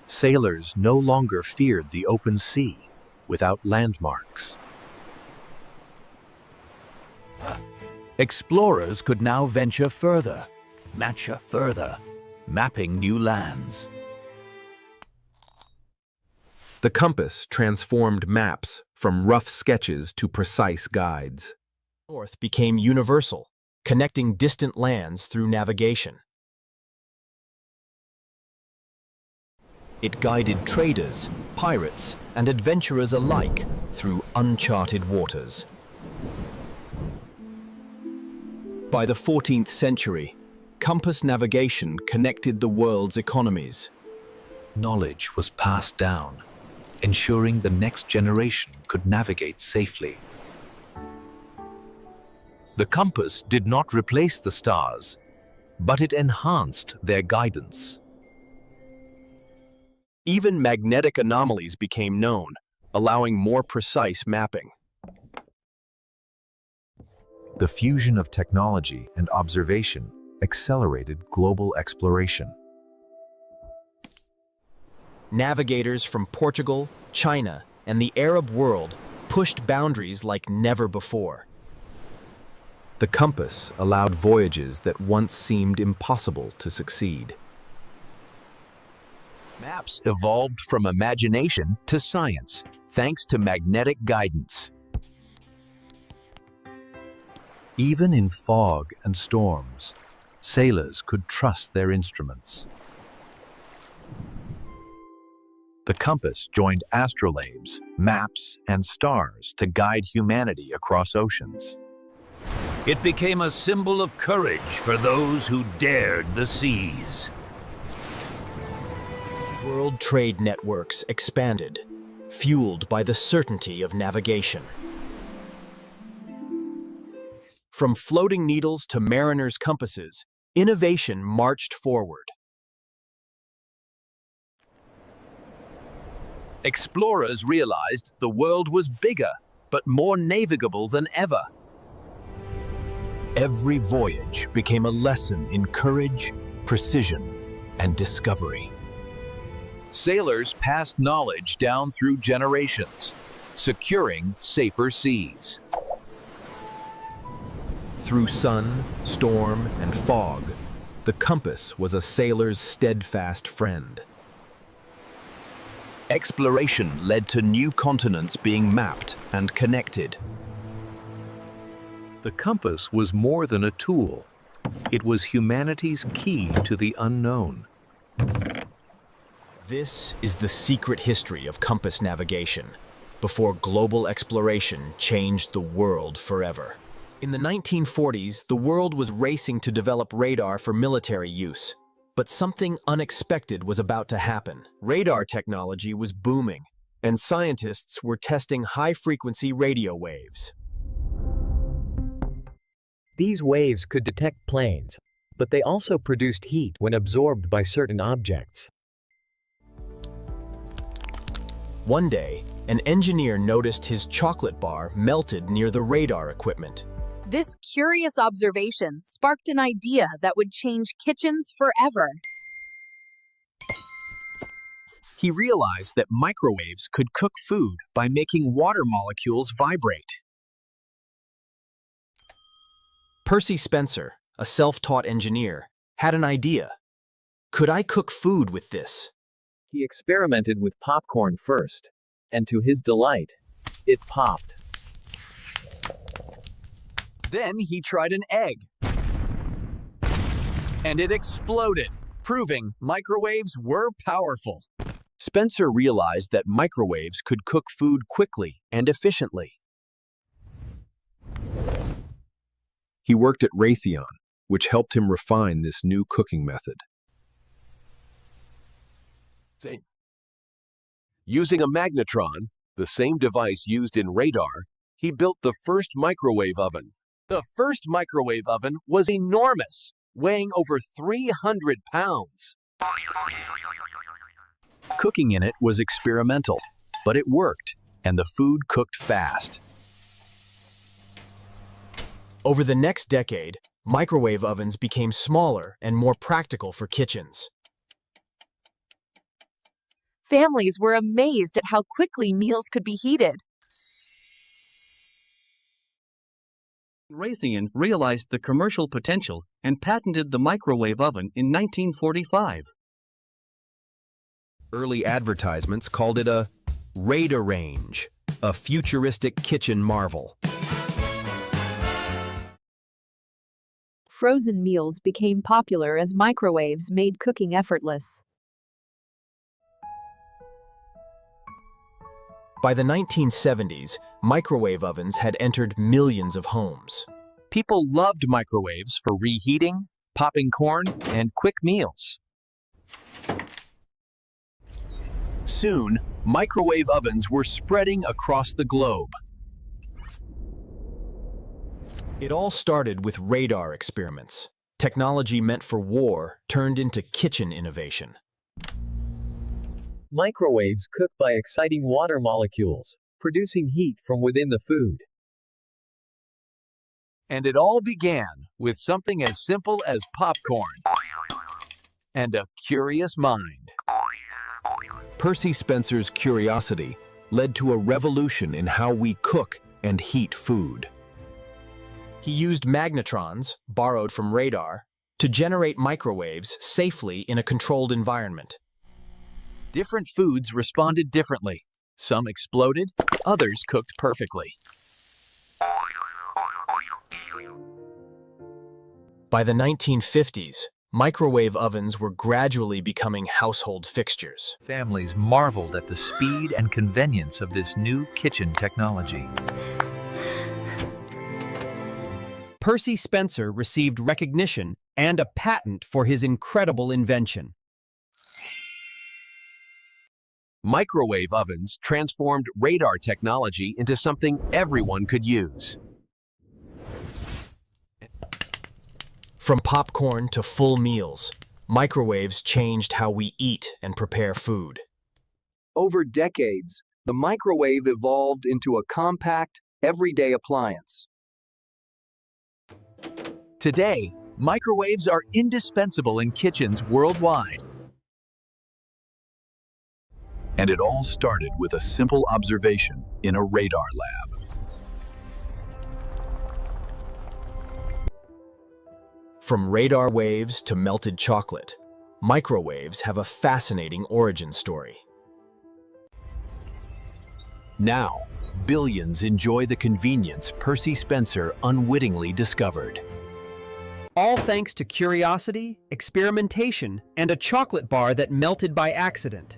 Sailors no longer feared the open sea without landmarks. Explorers could now venture further, mapping new lands. The compass transformed maps from rough sketches to precise guides. North became universal, connecting distant lands through navigation. It guided traders, pirates, and adventurers alike through uncharted waters. By the 14th century, compass navigation connected the world's economies. Knowledge was passed down, ensuring the next generation could navigate safely. The compass did not replace the stars, but it enhanced their guidance. Even magnetic anomalies became known, allowing more precise mapping. The fusion of technology and observation accelerated global exploration. Navigators from Portugal, China, and the Arab world pushed boundaries like never before. The compass allowed voyages that once seemed impossible to succeed. Maps evolved from imagination to science, thanks to magnetic guidance. Even in fog and storms, sailors could trust their instruments. The compass joined astrolabes, maps, and stars to guide humanity across oceans. It became a symbol of courage for those who dared the seas. World trade networks expanded, fueled by the certainty of navigation. From floating needles to mariners' compasses, innovation marched forward. Explorers realized the world was bigger, but more navigable than ever. Every voyage became a lesson in courage, precision, and discovery. Sailors passed knowledge down through generations, securing safer seas. Through sun, storm, and fog, the compass was a sailor's steadfast friend. Exploration led to new continents being mapped and connected. The compass was more than a tool. It was humanity's key to the unknown. This is the secret history of compass navigation, before global exploration changed the world forever. In the 1940s, the world was racing to develop radar for military use. But something unexpected was about to happen. Radar technology was booming, and scientists were testing high-frequency radio waves. These waves could detect planes, but they also produced heat when absorbed by certain objects. One day, an engineer noticed his chocolate bar melted near the radar equipment. This curious observation sparked an idea that would change kitchens forever. He realized that microwaves could cook food by making water molecules vibrate. Percy Spencer, a self-taught engineer, had an idea. Could I cook food with this? He experimented with popcorn first, and to his delight, it popped. Then he tried an egg. And it exploded, proving microwaves were powerful. Spencer realized that microwaves could cook food quickly and efficiently. He worked at Raytheon, which helped him refine this new cooking method. Using a magnetron, the same device used in radar, he built the first microwave oven. The first microwave oven was enormous, weighing over 300 pounds. Cooking in it was experimental, but it worked, and the food cooked fast. Over the next decade, microwave ovens became smaller and more practical for kitchens. Families were amazed at how quickly meals could be heated. Raytheon realized the commercial potential and patented the microwave oven in 1945. Early advertisements called it a Radarange, a futuristic kitchen marvel. Frozen meals became popular as microwaves made cooking effortless. By the 1970s, microwave ovens had entered millions of homes. People loved microwaves for reheating, popping corn, and quick meals. Soon, microwave ovens were spreading across the globe. It all started with radar experiments. Technology meant for war turned into kitchen innovation. Microwaves cook by exciting water molecules, producing heat from within the food. And it all began with something as simple as popcorn and a curious mind. Percy Spencer's curiosity led to a revolution in how we cook and heat food. He used magnetrons, borrowed from radar, to generate microwaves safely in a controlled environment. Different foods responded differently. Some exploded, others cooked perfectly. By the 1950s, microwave ovens were gradually becoming household fixtures. Families marveled at the speed and convenience of this new kitchen technology. Percy Spencer received recognition and a patent for his incredible invention. Microwave ovens transformed radar technology into something everyone could use. From popcorn to full meals, microwaves changed how we eat and prepare food. Over decades, the microwave evolved into a compact, everyday appliance. Today, Microwaves are indispensable in kitchens worldwide. And it all started with a simple observation in a radar lab. From radar waves to melted chocolate, microwaves have a fascinating origin story. Now, billions enjoy the convenience Percy Spencer unwittingly discovered. All thanks to curiosity, experimentation, and a chocolate bar that melted by accident.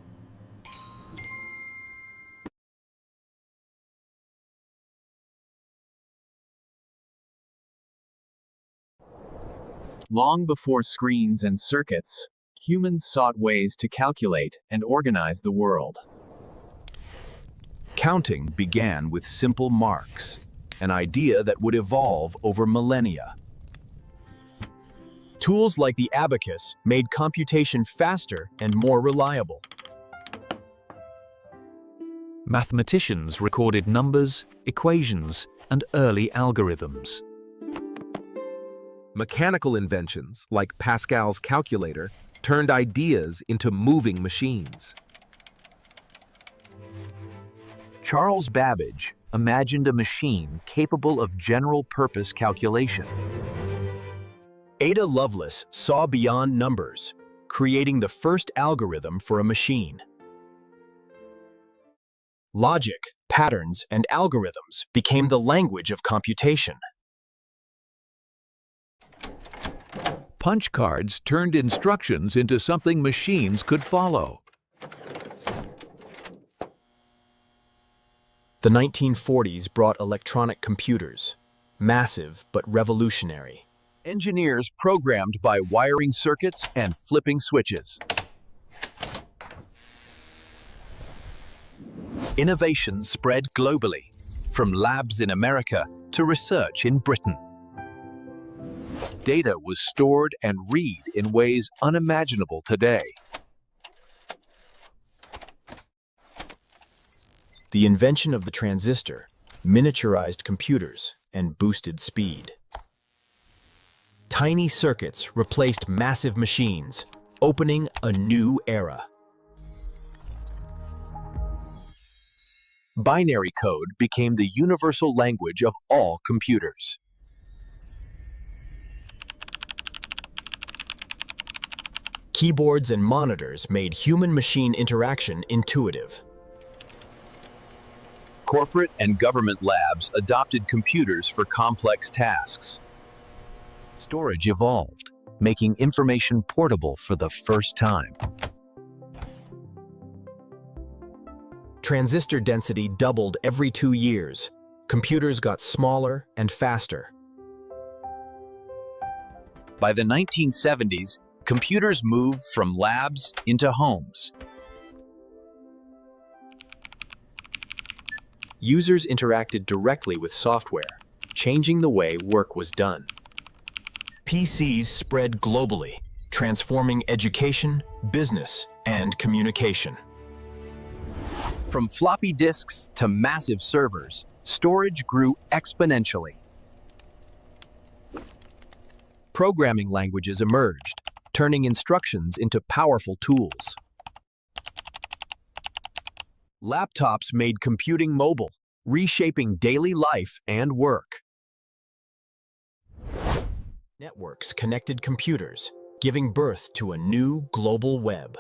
Long before screens and circuits, humans sought ways to calculate and organize the world. Counting began with simple marks, an idea that would evolve over millennia. Tools like the abacus made computation faster and more reliable. Mathematicians recorded numbers, equations, and early algorithms. Mechanical inventions, like Pascal's calculator, turned ideas into moving machines. Charles Babbage imagined a machine capable of general-purpose calculation. Ada Lovelace saw beyond numbers, creating the first algorithm for a machine. Logic, patterns, and algorithms became the language of computation. Punch cards turned instructions into something machines could follow. The 1940s brought electronic computers, massive but revolutionary. Engineers programmed by wiring circuits and flipping switches. Innovation spread globally, from labs in America to research in Britain. Data was stored and read in ways unimaginable today. The invention of the transistor miniaturized computers and boosted speed. Tiny circuits replaced massive machines, opening a new era. Binary code became the universal language of all computers. Keyboards and monitors made human-machine interaction intuitive. Corporate and government labs adopted computers for complex tasks. Storage evolved, making information portable for the first time. Transistor density doubled every 2 years. Computers got smaller and faster. By the 1970s, computers moved from labs into homes. Users interacted directly with software, changing the way work was done. PCs spread globally, transforming education, business, and communication. From floppy disks to massive servers, storage grew exponentially. Programming languages emerged, turning instructions into powerful tools. Laptops made computing mobile, reshaping daily life and work. Networks connected computers, giving birth to a new global web.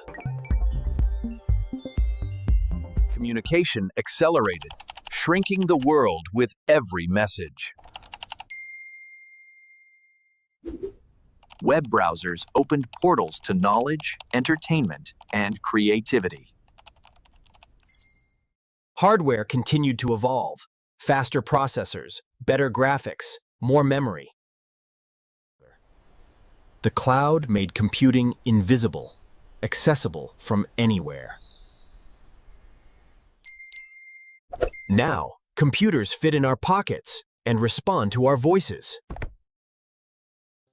Communication accelerated, shrinking the world with every message. Web browsers opened portals to knowledge, entertainment, and creativity. Hardware continued to evolve. Faster processors, better graphics, more memory. The cloud made computing invisible, accessible from anywhere. Now, computers fit in our pockets and respond to our voices.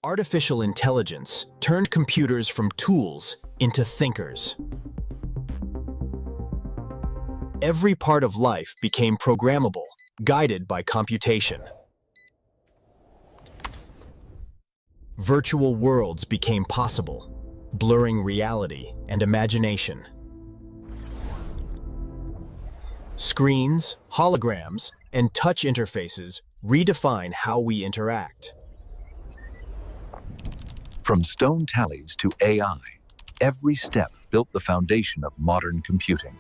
Artificial intelligence turned computers from tools into thinkers. Every part of life became programmable, guided by computation. Virtual worlds became possible, blurring reality and imagination. Screens, holograms, and touch interfaces redefine how we interact. From stone tallies to AI, every step built the foundation of modern computing.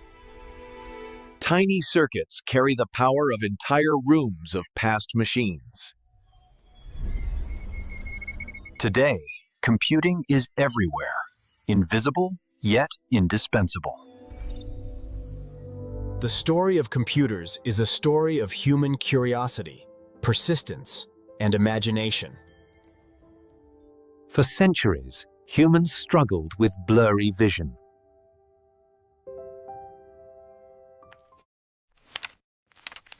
Tiny circuits carry the power of entire rooms of past machines. Today, computing is everywhere, invisible yet indispensable. The story of computers is a story of human curiosity, persistence, and imagination. For centuries, humans struggled with blurry vision.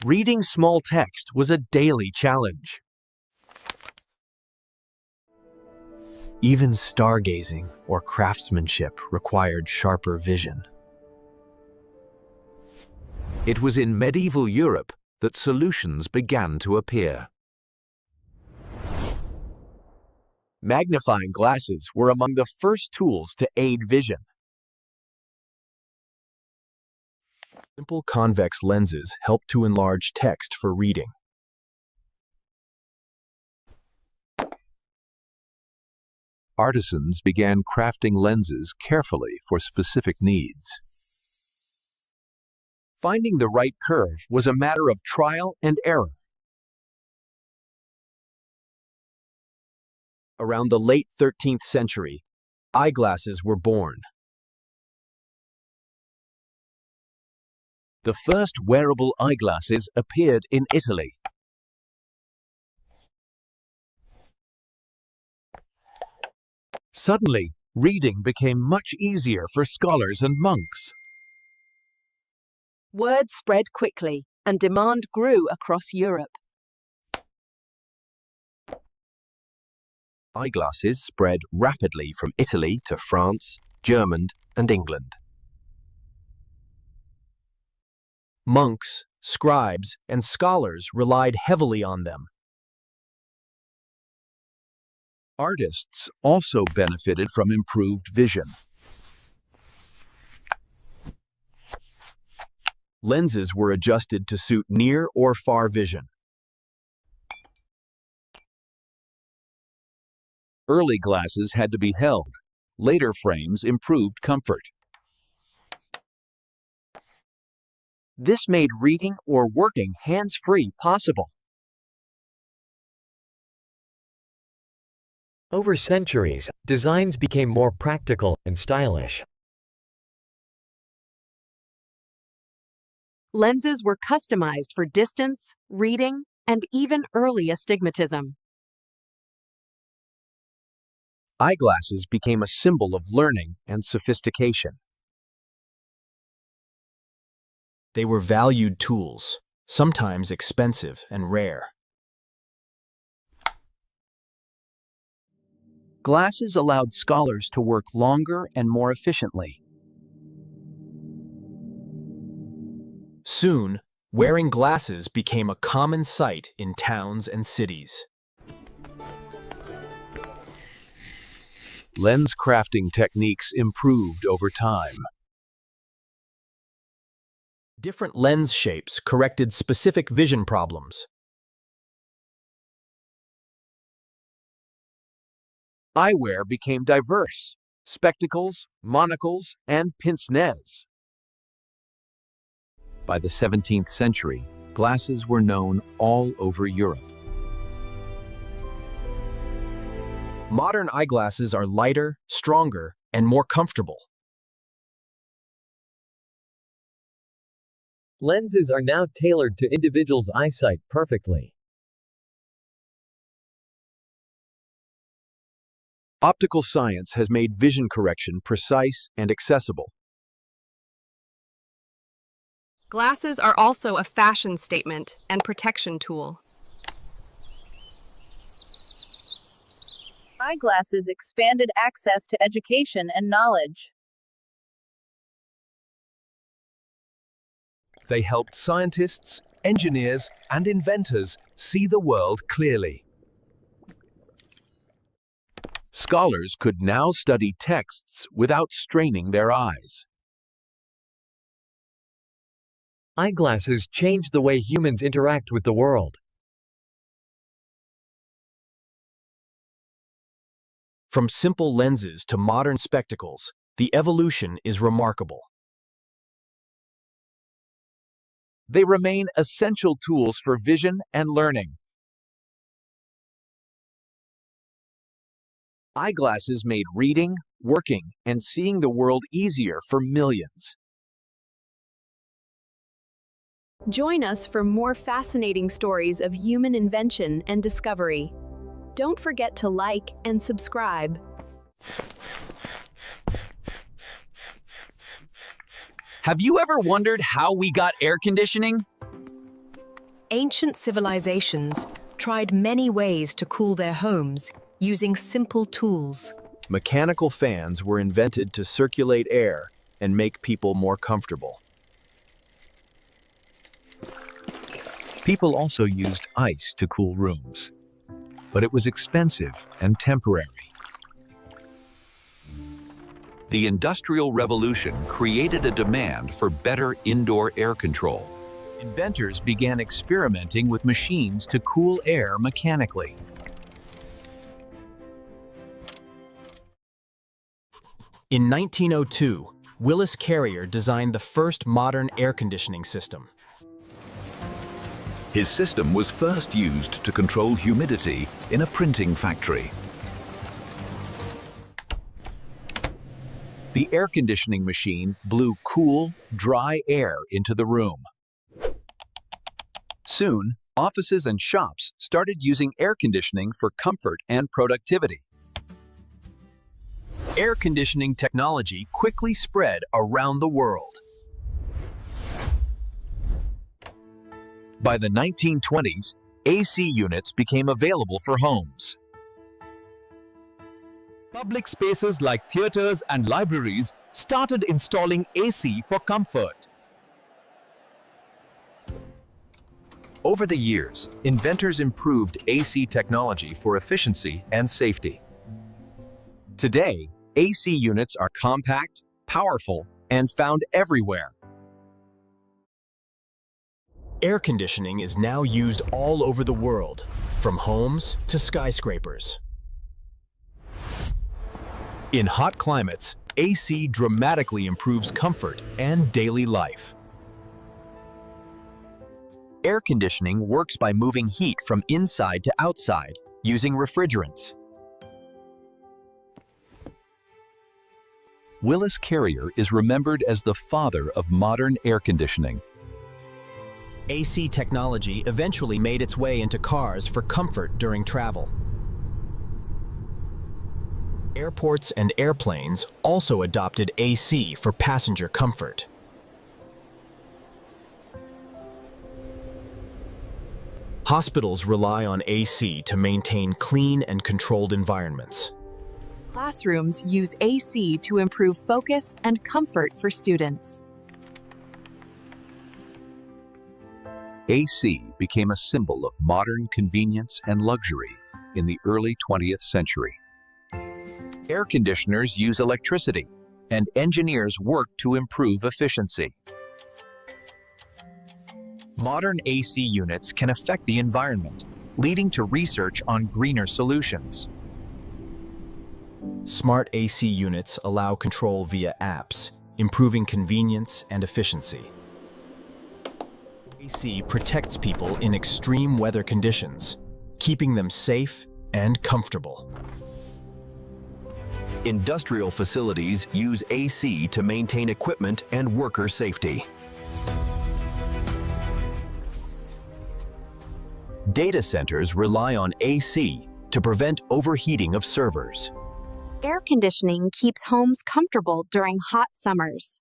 Reading small text was a daily challenge. Even stargazing or craftsmanship required sharper vision. It was in medieval Europe that solutions began to appear. Magnifying glasses were among the first tools to aid vision. Simple convex lenses help to enlarge text for reading. Artisans began crafting lenses carefully for specific needs. Finding the right curve was a matter of trial and error. Around the late 13th century, eyeglasses were born. The first wearable eyeglasses appeared in Italy. Suddenly, reading became much easier for scholars and monks. Word spread quickly, and demand grew across Europe. Eyeglasses spread rapidly from Italy to France, Germany, and England. Monks, scribes, and scholars relied heavily on them. Artists also benefited from improved vision. Lenses were adjusted to suit near or far vision. Early glasses had to be held. Later frames improved comfort. This made reading or working hands-free possible. Over centuries, designs became more practical and stylish. Lenses were customized for distance, reading, and even early astigmatism. Eyeglasses became a symbol of learning and sophistication. They were valued tools, sometimes expensive and rare. Glasses allowed scholars to work longer and more efficiently. Soon, wearing glasses became a common sight in towns and cities. Lens crafting techniques improved over time. Different lens shapes corrected specific vision problems. Eyewear became diverse: spectacles, monocles, and pince-nez. By the 17th century, glasses were known all over Europe. Modern eyeglasses are lighter, stronger, and more comfortable. Lenses are now tailored to individuals' eyesight perfectly. Optical science has made vision correction precise and accessible. Glasses are also a fashion statement and protection tool. Eyeglasses expanded access to education and knowledge. They helped scientists, engineers, and inventors see the world clearly. Scholars could now study texts without straining their eyes. Eyeglasses changed the way humans interact with the world. From simple lenses to modern spectacles, the evolution is remarkable. They remain essential tools for vision and learning. Eyeglasses made reading, working, and seeing the world easier for millions. Join us for more fascinating stories of human invention and discovery. Don't forget to like and subscribe. Have you ever wondered how we got air conditioning? Ancient civilizations tried many ways to cool their homes using simple tools. Mechanical fans were invented to circulate air and make people more comfortable. People also used ice to cool rooms, but it was expensive and temporary. The Industrial Revolution created a demand for better indoor air control. Inventors began experimenting with machines to cool air mechanically. In 1902, Willis Carrier designed the first modern air conditioning system. His system was first used to control humidity in a printing factory. The air conditioning machine blew cool, dry air into the room. Soon, offices and shops started using air conditioning for comfort and productivity. Air conditioning technology quickly spread around the world. By the 1920s, AC units became available for homes. Public spaces like theaters and libraries started installing AC for comfort. Over the years, inventors improved AC technology for efficiency and safety. Today, AC units are compact, powerful, and found everywhere. Air conditioning is now used all over the world, from homes to skyscrapers. In hot climates, AC dramatically improves comfort and daily life. Air conditioning works by moving heat from inside to outside using refrigerants. Willis Carrier is remembered as the father of modern air conditioning. AC technology eventually made its way into cars for comfort during travel. Airports and airplanes also adopted AC for passenger comfort. Hospitals rely on AC to maintain clean and controlled environments. Classrooms use AC to improve focus and comfort for students. AC became a symbol of modern convenience and luxury in the early 20th century. Air conditioners use electricity, and engineers work to improve efficiency. Modern AC units can affect the environment, leading to research on greener solutions. Smart AC units allow control via apps, improving convenience and efficiency. AC protects people in extreme weather conditions, keeping them safe and comfortable. Industrial facilities use AC to maintain equipment and worker safety. Data centers rely on AC to prevent overheating of servers. Air conditioning keeps homes comfortable during hot summers.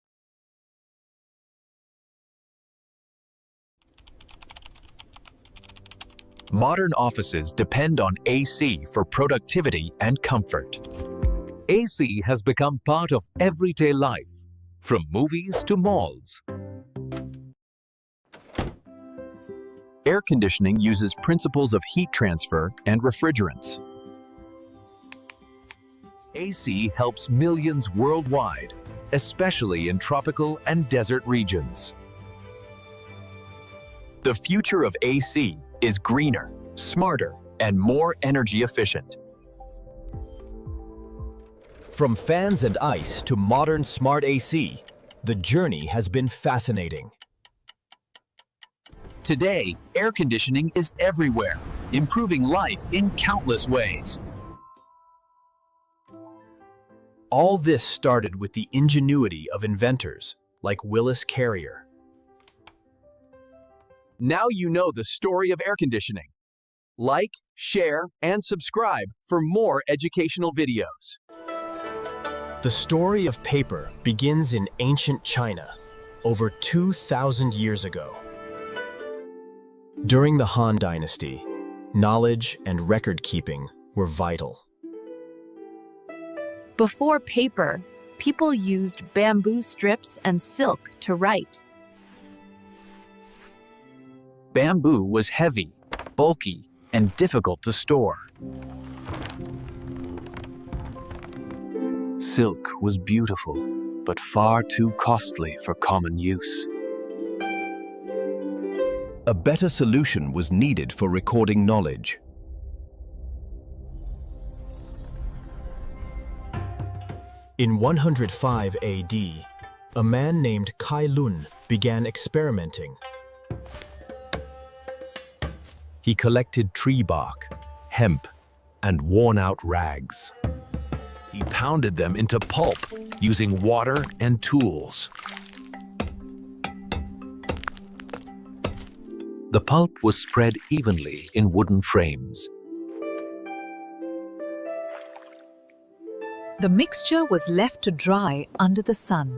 Modern offices depend on AC for productivity and comfort. AC has become part of everyday life, from movies to malls. Air conditioning uses principles of heat transfer and refrigerants. AC helps millions worldwide, especially in tropical and desert regions. The future of AC is greener, smarter, and more energy efficient. From fans and ice to modern smart AC, the journey has been fascinating. Today, air conditioning is everywhere, improving life in countless ways. All this started with the ingenuity of inventors like Willis Carrier. Now you know the story of air conditioning. Like, share, and subscribe for more educational videos. The story of paper begins in ancient China, over 2,000 years ago. During the Han Dynasty, knowledge and record-keeping were vital. Before paper, people used bamboo strips and silk to write. Bamboo was heavy, bulky, and difficult to store. Silk was beautiful, but far too costly for common use. A better solution was needed for recording knowledge. In 105 AD, a man named Kai Lun began experimenting. He collected tree bark, hemp, and worn-out rags. He pounded them into pulp using water and tools. The pulp was spread evenly in wooden frames. The mixture was left to dry under the sun.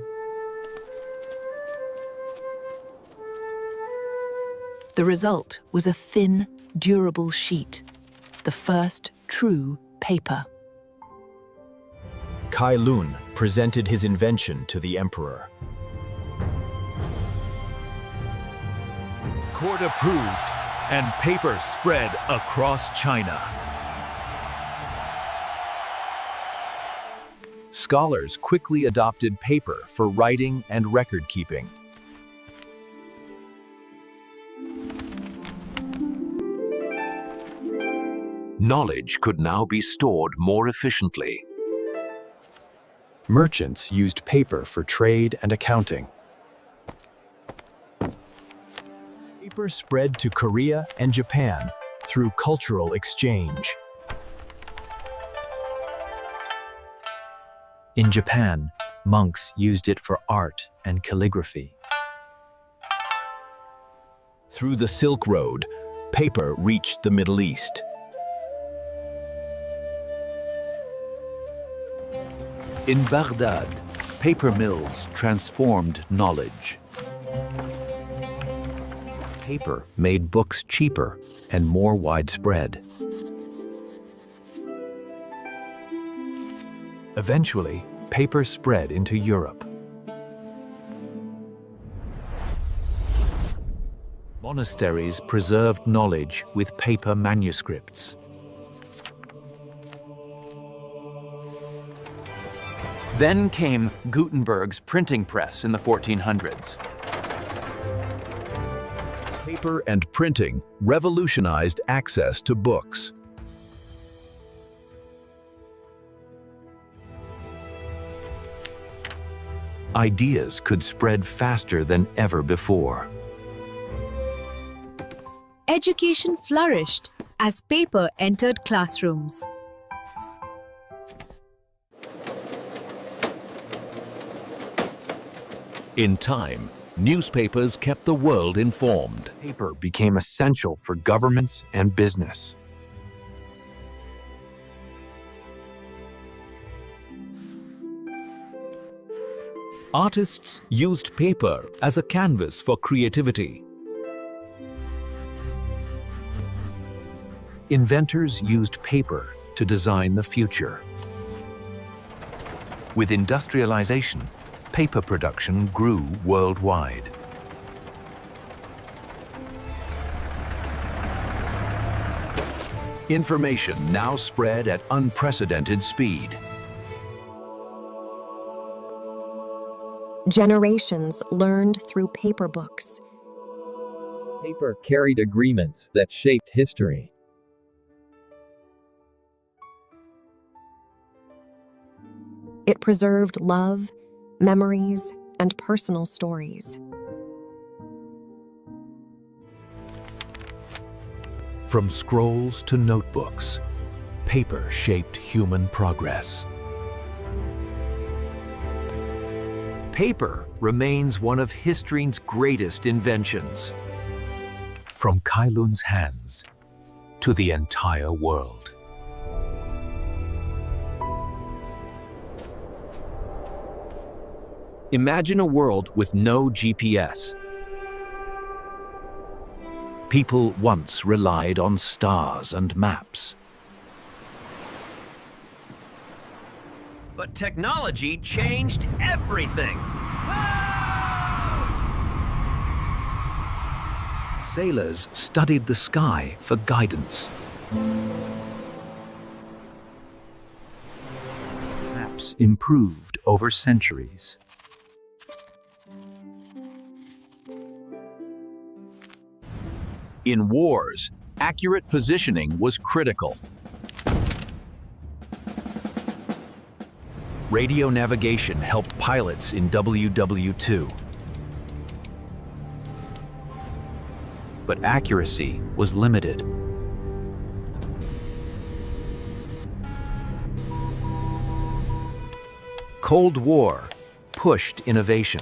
The result was a thin, durable sheet, the first true paper. Kai Lun presented his invention to the emperor. Court approved, and paper spread across China. Scholars quickly adopted paper for writing and record-keeping. Knowledge could now be stored more efficiently. Merchants used paper for trade and accounting. Paper spread to Korea and Japan through cultural exchange. In Japan, monks used it for art and calligraphy. Through the Silk Road, paper reached the Middle East. In Baghdad, paper mills transformed knowledge. Paper made books cheaper and more widespread. Eventually, paper spread into Europe. Monasteries preserved knowledge with paper manuscripts. Then came Gutenberg's printing press in the 1400s. Paper and printing revolutionized access to books. Ideas could spread faster than ever before. Education flourished as paper entered classrooms. In time, newspapers kept the world informed. Paper became essential for governments and business. Artists used paper as a canvas for creativity. Inventors used paper to design the future. With industrialization, paper production grew worldwide. Information now spread at unprecedented speed. Generations learned through paper books. Paper carried agreements that shaped history. It preserved love, memories, and personal stories. From scrolls to notebooks, paper shaped human progress. Paper remains one of history's greatest inventions. From Kailun's hands to the entire world. Imagine a world with no GPS. People once relied on stars and maps. But technology changed everything. Sailors studied the sky for guidance. Maps improved over centuries. In wars, accurate positioning was critical. Radio navigation helped pilots in WW2. But accuracy was limited. Cold War pushed innovation.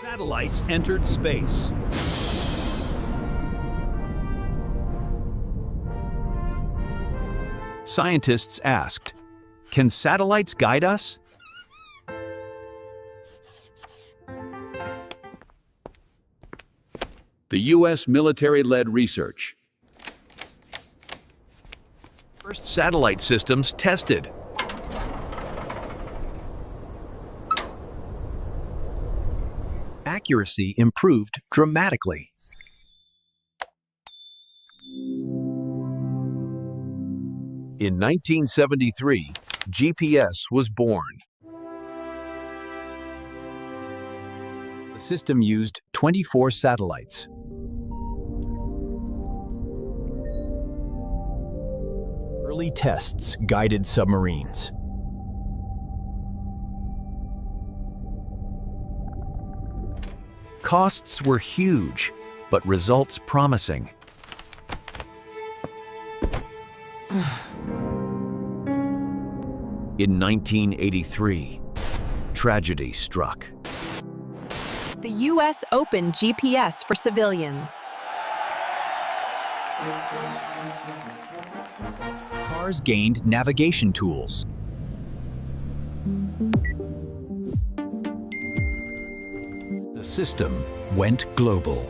Satellites entered space. Scientists asked, "Can satellites guide us?" The U.S. military-led research. First satellite systems tested. Accuracy improved dramatically. In 1973, GPS was born. The system used 24 satellites. Early tests guided submarines. Costs were huge, but results promising. In 1983, tragedy struck. The U.S. opened GPS for civilians. Cars gained navigation tools. The system went global.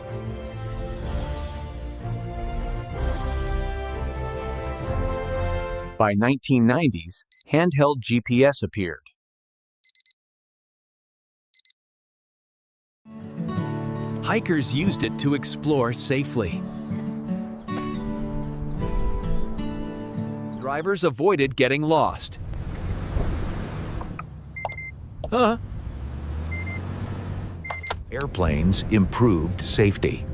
By 1990s, handheld GPS appeared. Hikers used it to explore safely. Drivers avoided getting lost. Airplanes improved safety.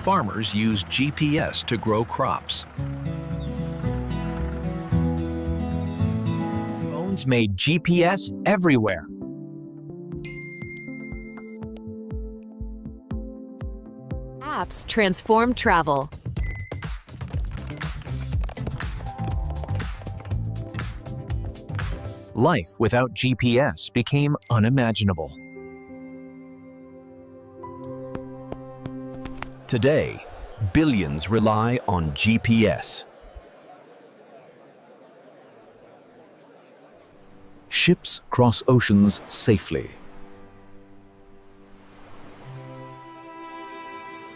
Farmers used GPS to grow crops. Phones made GPS everywhere. Apps transformed travel. Life without GPS became unimaginable. Today, billions rely on GPS. Ships cross oceans safely.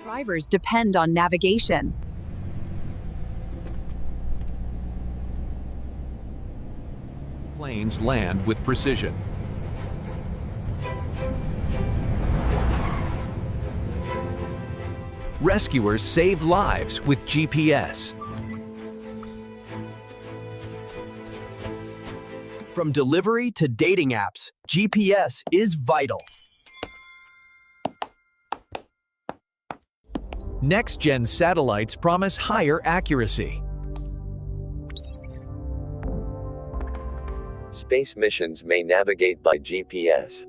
Drivers depend on navigation. Planes land with precision. Rescuers save lives with GPS. From delivery to dating apps, GPS is vital. Next-gen satellites promise higher accuracy. Space missions may navigate by GPS.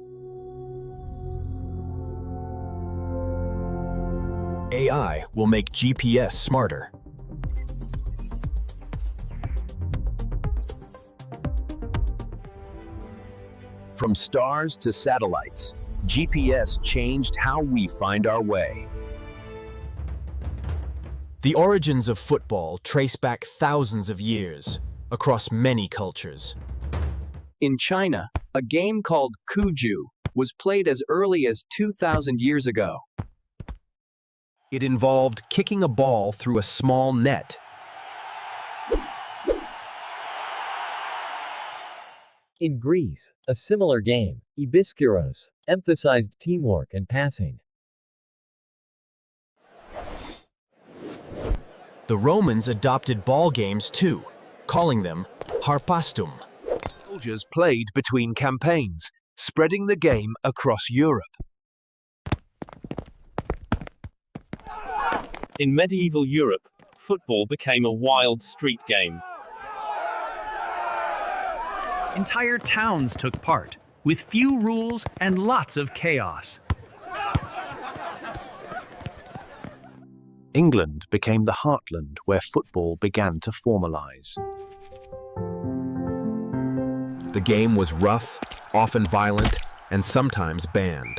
AI will make GPS smarter. From stars to satellites, GPS changed how we find our way. The origins of football trace back thousands of years across many cultures. In China, a game called Cuju was played as early as 2,000 years ago. It involved kicking a ball through a small net. In Greece, a similar game, Ibiskouros, emphasized teamwork and passing. The Romans adopted ball games too, calling them harpastum. Soldiers played between campaigns, spreading the game across Europe. In medieval Europe, football became a wild street game. Entire towns took part, with few rules and lots of chaos. England became the heartland where football began to formalize. The game was rough, often violent, and sometimes banned.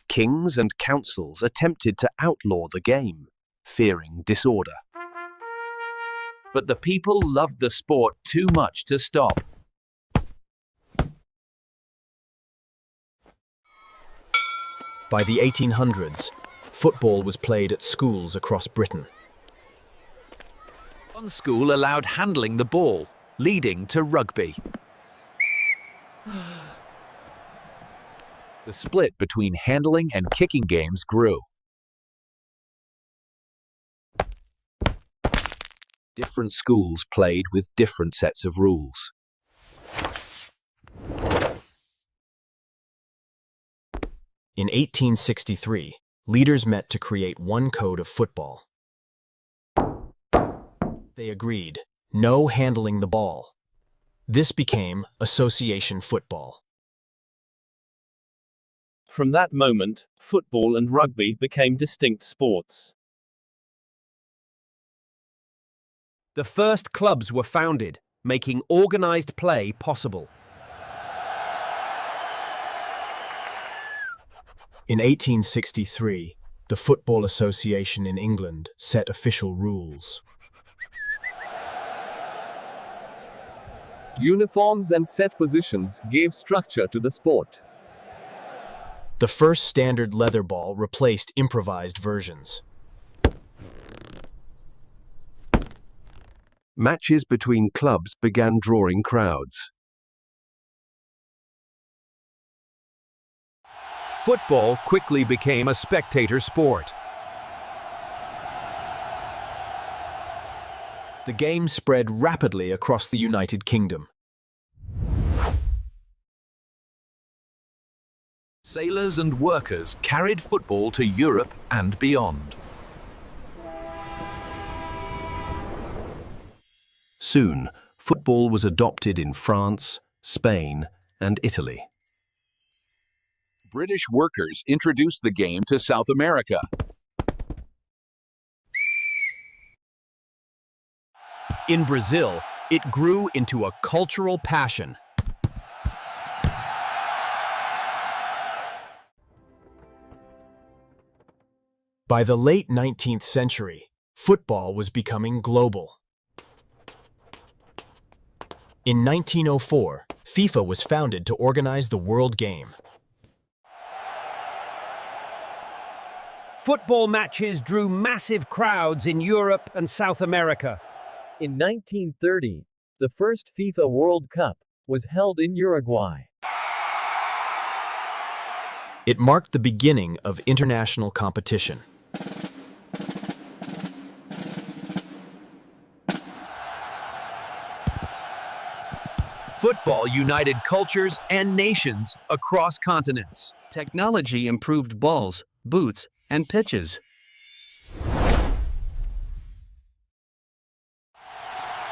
Kings and councils attempted to outlaw the game, fearing disorder. But the people loved the sport too much to stop. By the 1800s, football was played at schools across Britain. One school allowed handling the ball, leading to rugby. The split between handling and kicking games grew. Different schools played with different sets of rules. In 1863, leaders met to create one code of football. They agreed, no handling the ball. This became association football. From that moment, football and rugby became distinct sports. The first clubs were founded, making organized play possible. In 1863, the Football Association in England set official rules. Uniforms and set positions gave structure to the sport. The first standard leather ball replaced improvised versions. Matches between clubs began drawing crowds. Football quickly became a spectator sport. The game spread rapidly across the United Kingdom. Sailors and workers carried football to Europe and beyond. Soon, football was adopted in France, Spain, and Italy. British workers introduced the game to South America. In Brazil, it grew into a cultural passion. By the late 19th century, football was becoming global. In 1904, FIFA was founded to organize the world game. Football matches drew massive crowds in Europe and South America. In 1930, the first FIFA World Cup was held in Uruguay. It marked the beginning of international competition. Football united cultures and nations across continents. Technology improved balls, boots, and pitches.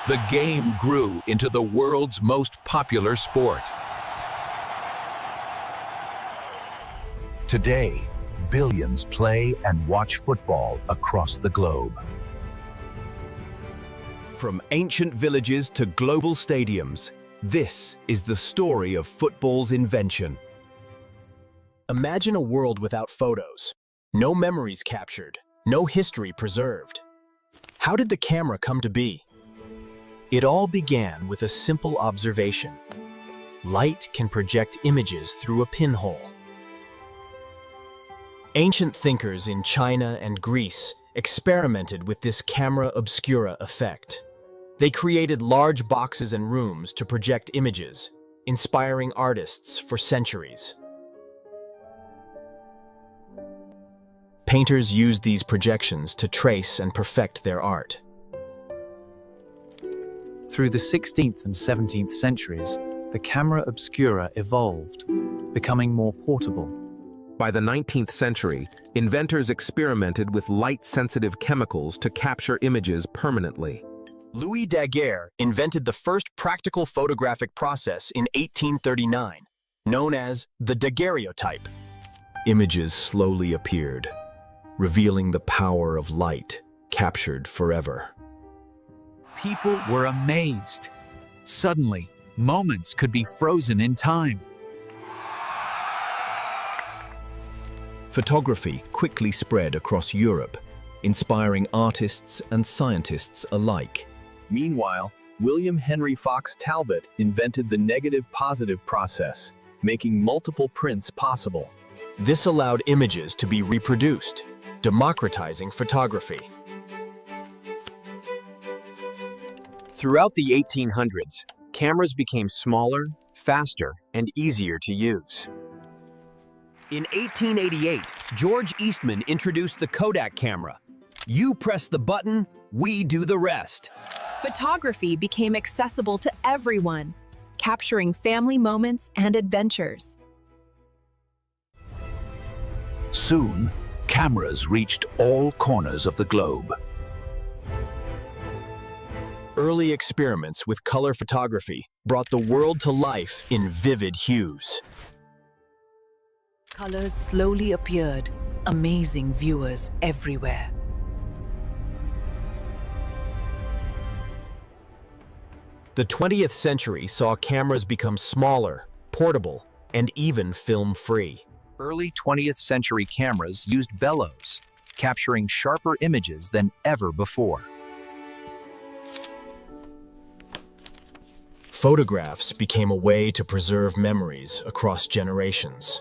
The game grew into the world's most popular sport. Today, billions play and watch football across the globe. From ancient villages to global stadiums, this is the story of football's invention. Imagine a world without photos, no memories captured, no history preserved. How did the camera come to be? It all began with a simple observation. Light can project images through a pinhole. Ancient thinkers in China and Greece experimented with this camera obscura effect. They created large boxes and rooms to project images, inspiring artists for centuries. Painters used these projections to trace and perfect their art. Through the 16th and 17th centuries, the camera obscura evolved, becoming more portable. By the 19th century, inventors experimented with light-sensitive chemicals to capture images permanently. Louis Daguerre invented the first practical photographic process in 1839, known as the daguerreotype. Images slowly appeared, revealing the power of light captured forever. People were amazed. Suddenly, moments could be frozen in time. Photography quickly spread across Europe, inspiring artists and scientists alike. Meanwhile, William Henry Fox Talbot invented the negative-positive process, making multiple prints possible. This allowed images to be reproduced, democratizing photography. Throughout the 1800s, cameras became smaller, faster, and easier to use. In 1888, George Eastman introduced the Kodak camera. You press the button, we do the rest. Photography became accessible to everyone, capturing family moments and adventures. Soon, cameras reached all corners of the globe. Early experiments with color photography brought the world to life in vivid hues. Colors slowly appeared, amazing viewers everywhere. The 20th century saw cameras become smaller, portable, and even film-free. Early 20th century cameras used bellows, capturing sharper images than ever before. Photographs became a way to preserve memories across generations.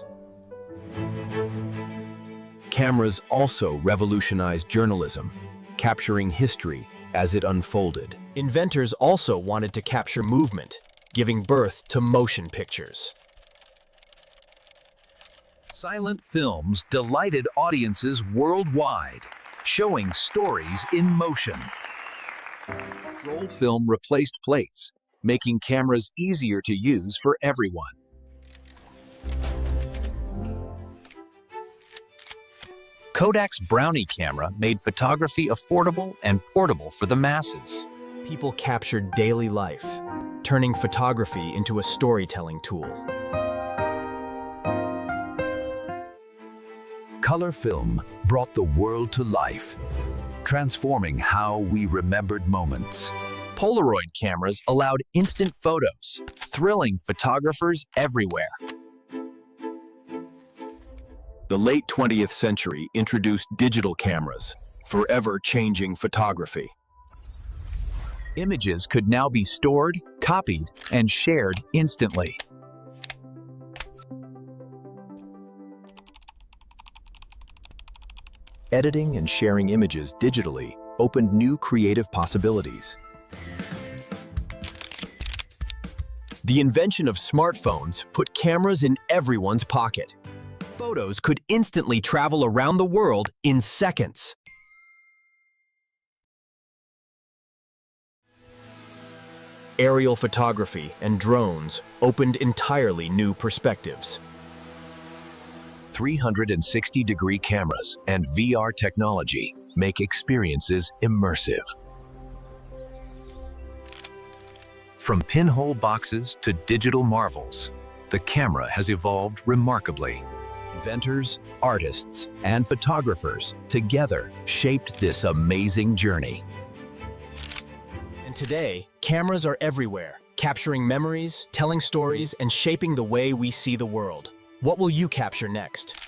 Cameras also revolutionized journalism, capturing history as it unfolded. Inventors also wanted to capture movement, giving birth to motion pictures. Silent films delighted audiences worldwide, showing stories in motion. Roll film replaced plates, making cameras easier to use for everyone. Kodak's Brownie camera made photography affordable and portable for the masses. People captured daily life, turning photography into a storytelling tool. Color film brought the world to life, transforming how we remembered moments. Polaroid cameras allowed instant photos, thrilling photographers everywhere. The late 20th century introduced digital cameras, forever changing photography. Images could now be stored, copied, and shared instantly. Editing and sharing images digitally opened new creative possibilities. The invention of smartphones put cameras in everyone's pocket. Photos could instantly travel around the world in seconds. aerial photography and drones opened entirely new perspectives. 360-degree cameras and VR technology make experiences immersive. From pinhole boxes to digital marvels, the camera has evolved remarkably. Inventors, artists, and photographers together shaped this amazing journey. And today, cameras are everywhere, capturing memories, telling stories, and shaping the way we see the world. What will you capture next?